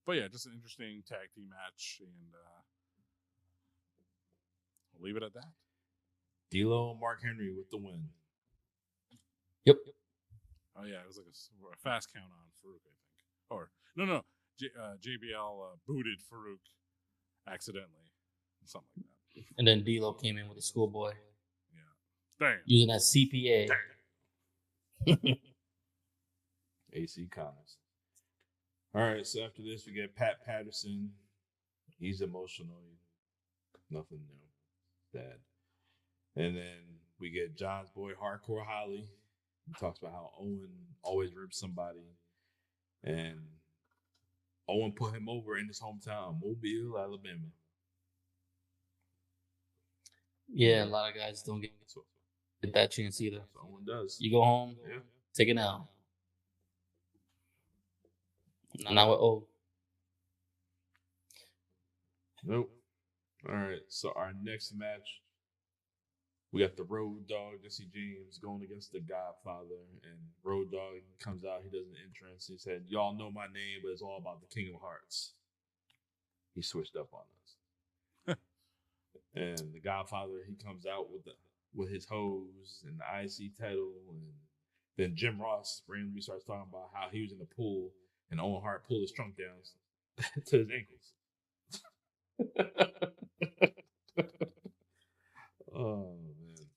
But yeah, just an interesting tag team match, and we'll leave it at that. D'Lo and Mark Henry with the win. Yep. Oh yeah, it was like a fast count on Farouk, I think. Or no, JBL booted Farouk accidentally, something like that. And then D'Lo came in with a schoolboy. Yeah. Damn. Using that CPA. AC Connors. All right, so after this, we get Pat Patterson. He's emotional. Nothing new. Sad. And then we get John's boy, Hardcore Holly. He talks about how Owen always rips somebody. And Owen put him over in his hometown, Mobile, Alabama. Yeah, a lot of guys don't get that chance either. So Owen does. You go home, take it out. Not with O. Nope. All right. So our next match, we got the Road Dogg, Jesse James, going against the Godfather. And Road Dogg comes out. He does an entrance. He said, "Y'all know my name, but it's all about the King of Hearts." He switched up on us. And the Godfather, he comes out with his hose and the IC title, and then Jim Ross randomly starts talking about how he was in the pool and Owen Hart pulled his trunk down to his ankles. Oh man!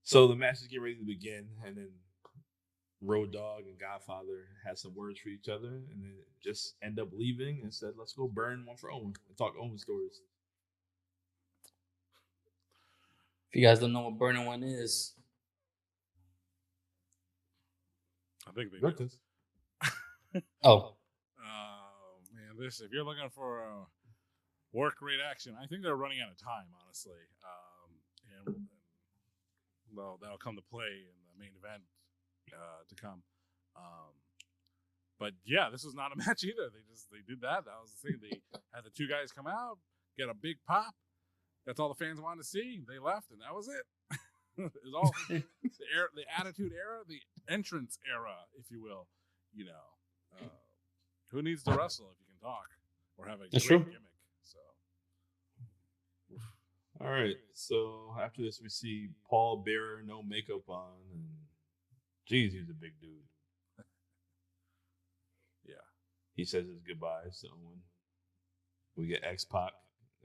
So the match is getting ready to begin, and then Road Dogg and Godfather had some words for each other, and then just end up leaving and said, "Let's go burn one for Owen and talk Owen stories." If you guys don't know what burning one is, I think they Rick do. does. oh, Man, this if you're looking for a work rate action, I think they're running out of time, honestly. And well, that'll come to play in the main event to come. But yeah, this was not a match either. They did that. That was the thing. They had the two guys come out, get a big pop. That's all the fans wanted to see. They left, and that was it. It was all the attitude era, the entrance era, if you will. You know, who needs to wrestle if you can talk or have a That's great true. gimmick? So, All right. So after this, we see Paul Bearer, no makeup on, and geez, he's a big dude. yeah. He says his goodbyes to Owen. We get X-Pac.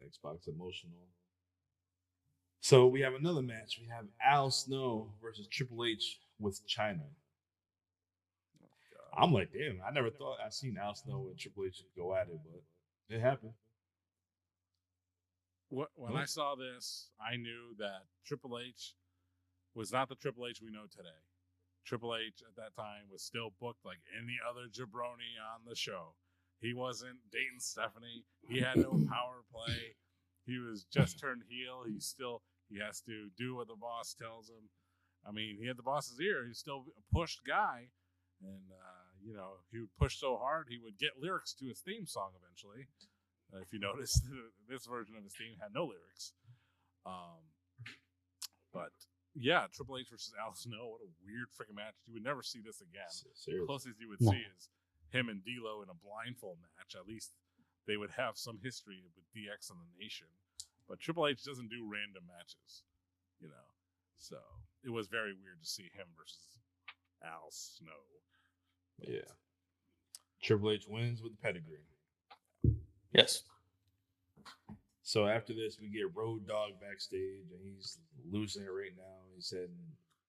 X-Pac's emotional. So we have another match. We have Al Snow versus Triple H with Chyna. I'm like, damn, I never thought I'd seen Al Snow and Triple H go at it, but it happened. When I saw this, I knew that Triple H was not the Triple H we know today. Triple H at that time was still booked like any other jabroni on the show. He wasn't dating Stephanie. He had no power play. He was just turned heel. He has to do what the boss tells him. I mean, he had the boss's ear. He's still a pushed guy. And, he would push so hard, he would get lyrics to his theme song eventually. If you notice, this version of his theme had no lyrics. But, yeah, Triple H versus Al Snow, what a weird freaking match. You would never see this again. Seriously. The closest you would see is him and D'Lo in a blindfold match. At least they would have some history with DX and the Nation. But Triple H doesn't do random matches, So it was very weird to see him versus Al Snow. Yeah. Triple H wins with pedigree. yes. So after this, we get Road Dogg backstage, and he's losing it right now. He said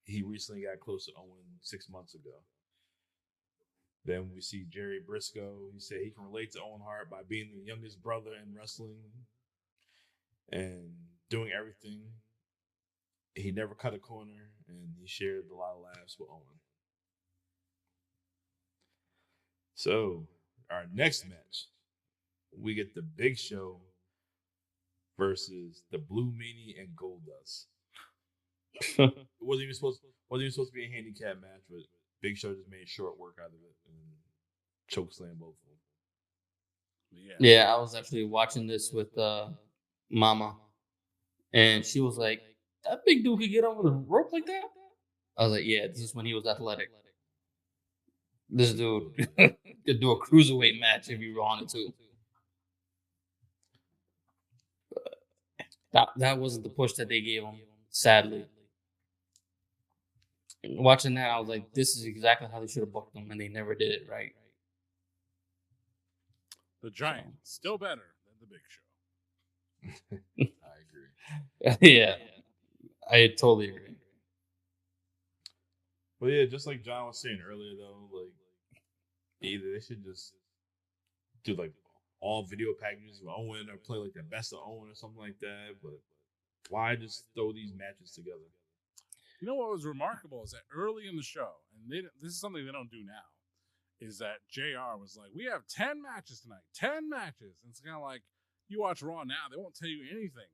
he recently got close to Owen 6 months ago. Then we see Jerry Briscoe. He said he can relate to Owen Hart by being the youngest brother in wrestling and doing everything. He never cut a corner, and he shared a lot of laughs with Owen. So our next match, we get the Big Show versus the Blue Meanie and Goldust. It wasn't even supposed to be a handicap match, but Big Show just made short work out of it and chokeslam both of them. Yeah, I was actually watching this with Mama, and she was like, "That big dude could get over the rope like that." I was like, "Yeah, this is when he was athletic. This dude could do a cruiserweight match if he wanted to." That wasn't the push that they gave him, sadly. Watching that, I was like, "This is exactly how they should have booked him," and they never did it right. The Giant, still better than the Big Show. I agree. Yeah, I totally agree. But yeah, just like John was saying earlier, though, like either they should just do like all video packages of Owen or play like the best of Owen or something like that. But why just throw these matches together? You know what was remarkable is that early in the show, and this is something they don't do now, is that JR was like, "We have 10 matches tonight, 10 matches." And it's kind of like, you watch Raw now, they won't tell you anything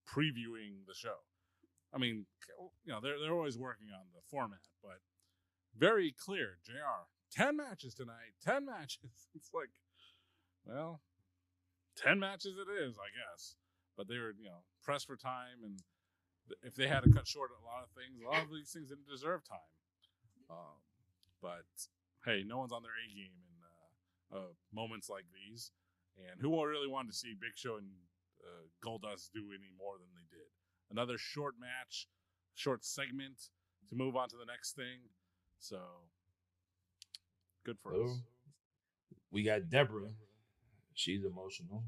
previewing the show. I mean, they're always working on the format, but very clear, JR, 10 matches tonight, 10 matches. It's like, well, 10 matches it is, I guess. But they were, pressed for time, and if they had to cut short a lot of these things didn't deserve time. But hey, no one's on their A game in moments like these. And who really wanted to see Big Show and Goldust do any more than they did. Another short match, short segment to move on to the next thing. So good for us. We got Deborah. She's emotional.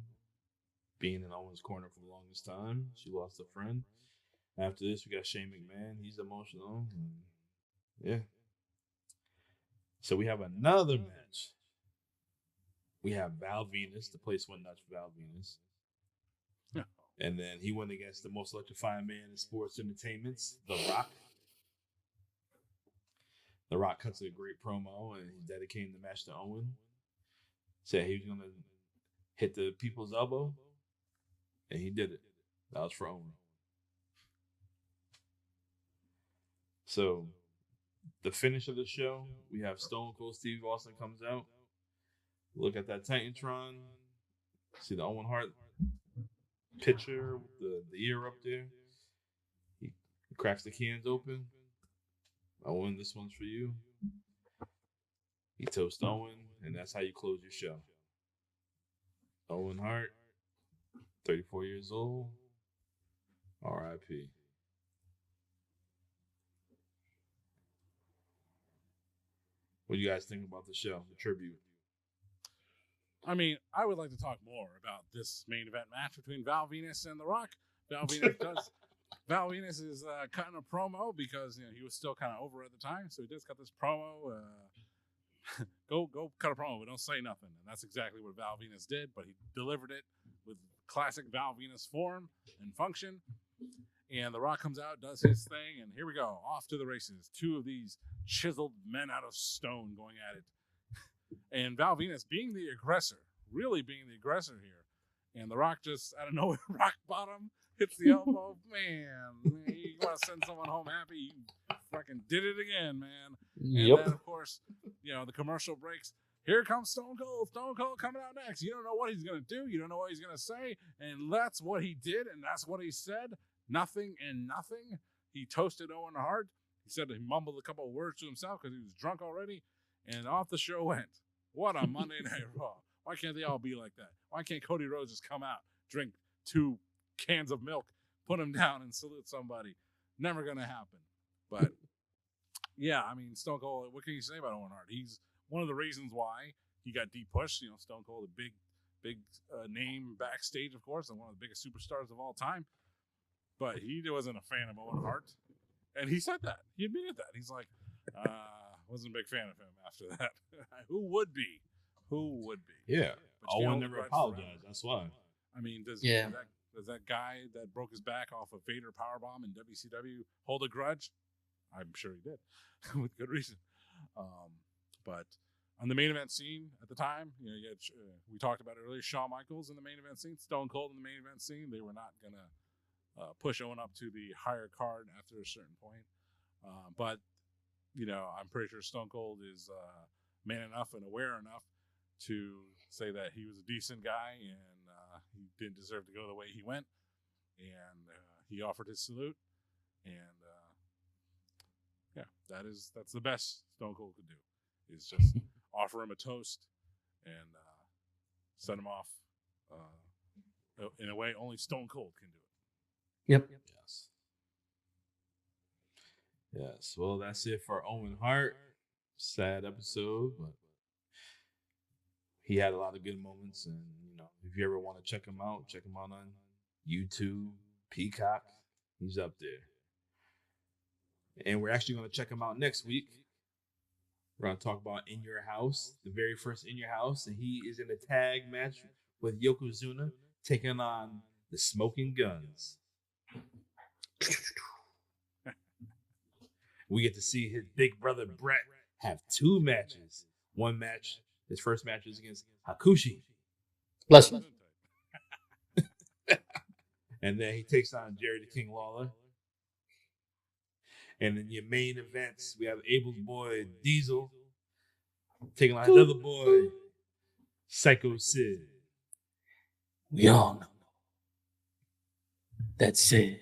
Being in Owen's corner for the longest time. She lost a friend. After this, we got Shane McMahon. He's emotional. Yeah. So we have another match. We have Val Venus. The place went nuts for Val Venus. And then he went against the most electrifying man in sports entertainments, The Rock. The Rock cuts a great promo, and he's dedicating the match to Owen. Said he was going to hit the people's elbow, and he did it. That was for Owen. So, the finish of the show, we have Stone Cold Steve Austin comes out. Look at that Titantron. See the Owen Hart picture with the ear up there. He cracks the cans open. Owen, this one's for you. He toasts Owen, and that's how you close your show. Owen Hart, 34 years old. R.I.P. What do you guys think about the show, the tribute? I mean, I would like to talk more about this main event match between Val Venus and The Rock. Val Venus is cutting a promo because he was still kind of over at the time, so he just cut this promo. Go cut a promo, but don't say nothing. And that's exactly what Val Venus did, but he delivered it with classic Val Venus form and function. And The Rock comes out, does his thing, and here we go, off to the races. Two of these chiseled men out of stone going at it. And Val Venus being the aggressor, really being the aggressor here. And The Rock just, out of nowhere, rock bottom, hits the elbow. Man, you want to send someone home happy? You fucking did it again, man. Yep. And then, of course, the commercial breaks. Here comes Stone Cold. Stone Cold coming out next. You don't know what he's going to do. You don't know what he's going to say. And that's what he did, and that's what he said. Nothing and nothing. He toasted Owen Hart. He said he mumbled a couple of words to himself because he was drunk already. And off the show went. What a Monday Night Raw. Why can't they all be like that? Why can't Cody Rhodes just come out, drink 2 cans of milk, put him down, and salute somebody? Never going to happen. But, yeah, I mean, Stone Cold, what can you say about Owen Hart? He's one of the reasons why he got de-pushed. Stone Cold, a big name backstage, of course, and one of the biggest superstars of all time. But he wasn't a fan of Owen Hart. And he said that. He admitted that. He's like, wasn't a big fan of him after that. Who would be? Yeah. But Owen never apologized. That's why. I mean, does that guy that broke his back off a Vader powerbomb in WCW hold a grudge? I'm sure he did, with good reason. But on the main event scene at the time, we talked about it earlier, Shawn Michaels in the main event scene, Stone Cold in the main event scene. They were not going to push Owen up to the higher card after a certain point. But I'm pretty sure Stone Cold is man enough and aware enough to say that he was a decent guy and he didn't deserve to go the way he went. And he offered his salute. And that's the best Stone Cold could do, is just offer him a toast and send him off in a way only Stone Cold can do it. Yep. Yes. Well, that's it for Owen Hart. Sad episode, but he had a lot of good moments. And, if you ever want to check him out on YouTube, Peacock. He's up there. And we're actually going to check him out next week. We're going to talk about In Your House, the very first In Your House. And he is in a tag match with Yokozuna, taking on the Smoking Guns. We get to see his big brother Bret have 2 matches. One match, his first match is against Hakushi. Bless him. And then he takes on Jerry the King Lawler. And in your main events, we have Abel's boy Diesel taking on another boy, Psycho Sid. We all know that Sid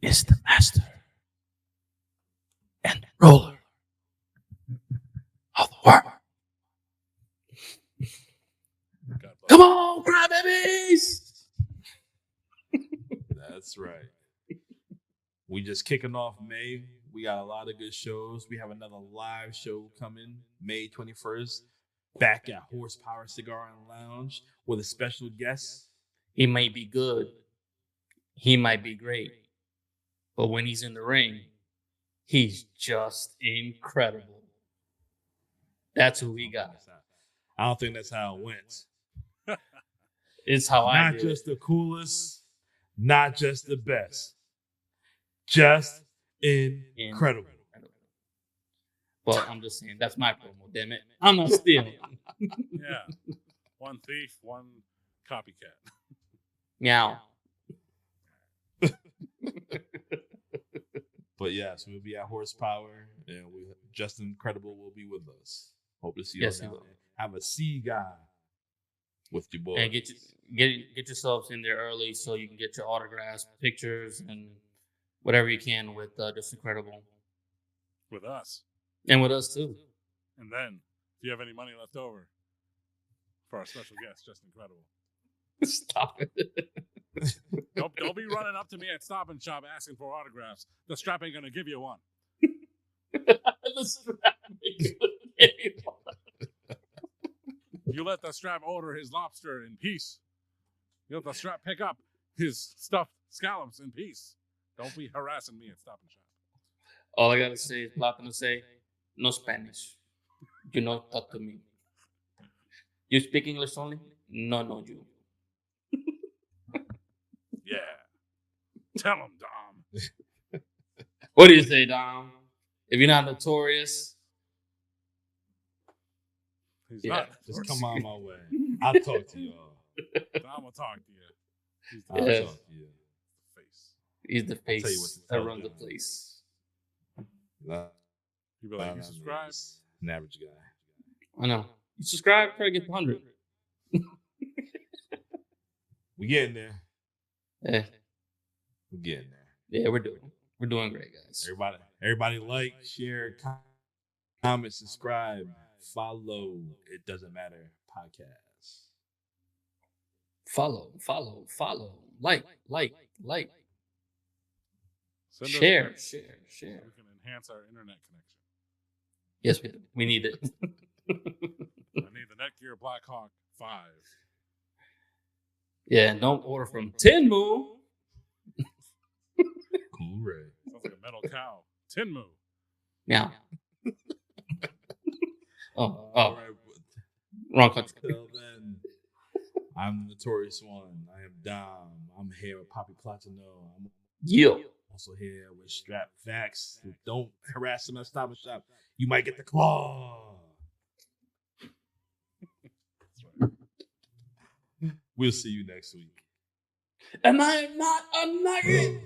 is the master and ruler of the world. Come on, crybabies! we just kicking off May. We got a lot of good shows. We have another live show coming May 21st, back at Horsepower Cigar and Lounge with a special guest. He might be good. He might be great. But when he's in the ring, he's just incredible. That's who we got. I don't think that's how it went. It's how I Not did just the coolest, not just the best. Just incredible. But I'm just saying, that's my promo, damn it. I'm not stealing. Yeah. One thief, one copycat. Meow. But yes, we'll be at Horsepower, and Just Incredible will be with us. Hope to see you down there. Have a cigar with your boys. And get yourselves in there early so you can get your autographs, pictures, and whatever you can with Just Incredible. With us. And with us, too. And then, if you have any money left over for our special guest, Just Incredible. Stop it. Don't be running up to me at Stop and Shop asking for autographs. The strap ain't going to give you one. The strap ain't gonna give you one. You let the strap order his lobster in peace. You let the strap pick up his stuffed scallops in peace. Don't be harassing me at Stop and Shop. All I gotta say is Platinum say, no Spanish. You know, talk to me. You speak English only? No, you. Yeah. Tell him, Dom. What do you say, Dom? If you're not notorious, He's yeah, not. Just come on my way. I'll talk to y'all. Dom will talk to you. I'll Yeah. talk to you. Face. he's the tell you what face to that tell runs the them. place. You be like, you subscribe? An average guy. I know. You subscribe, try to get to 100. We getting there. Yeah, We getting there. yeah, we're doing great, guys. Everybody like, share, comment, subscribe, follow. It doesn't matter. Podcast. Follow, like, Send us share. pics. We can enhance our internet connection. Yes, we need it. I need the Netgear Blackhawk 5. Yeah, and don't order from Tinmu. Cool, Ray. Sounds like a metal cow. Tinmu. Yeah. All Oh, right. wrong country. Until then, I'm the Notorious One. I am Dom. I'm here with Poppy Platino. I'm Yo. also here with Strap Facts. Don't harass him at Stop and Shop. You might get the claw. We'll see you next week. And I am not a nugget.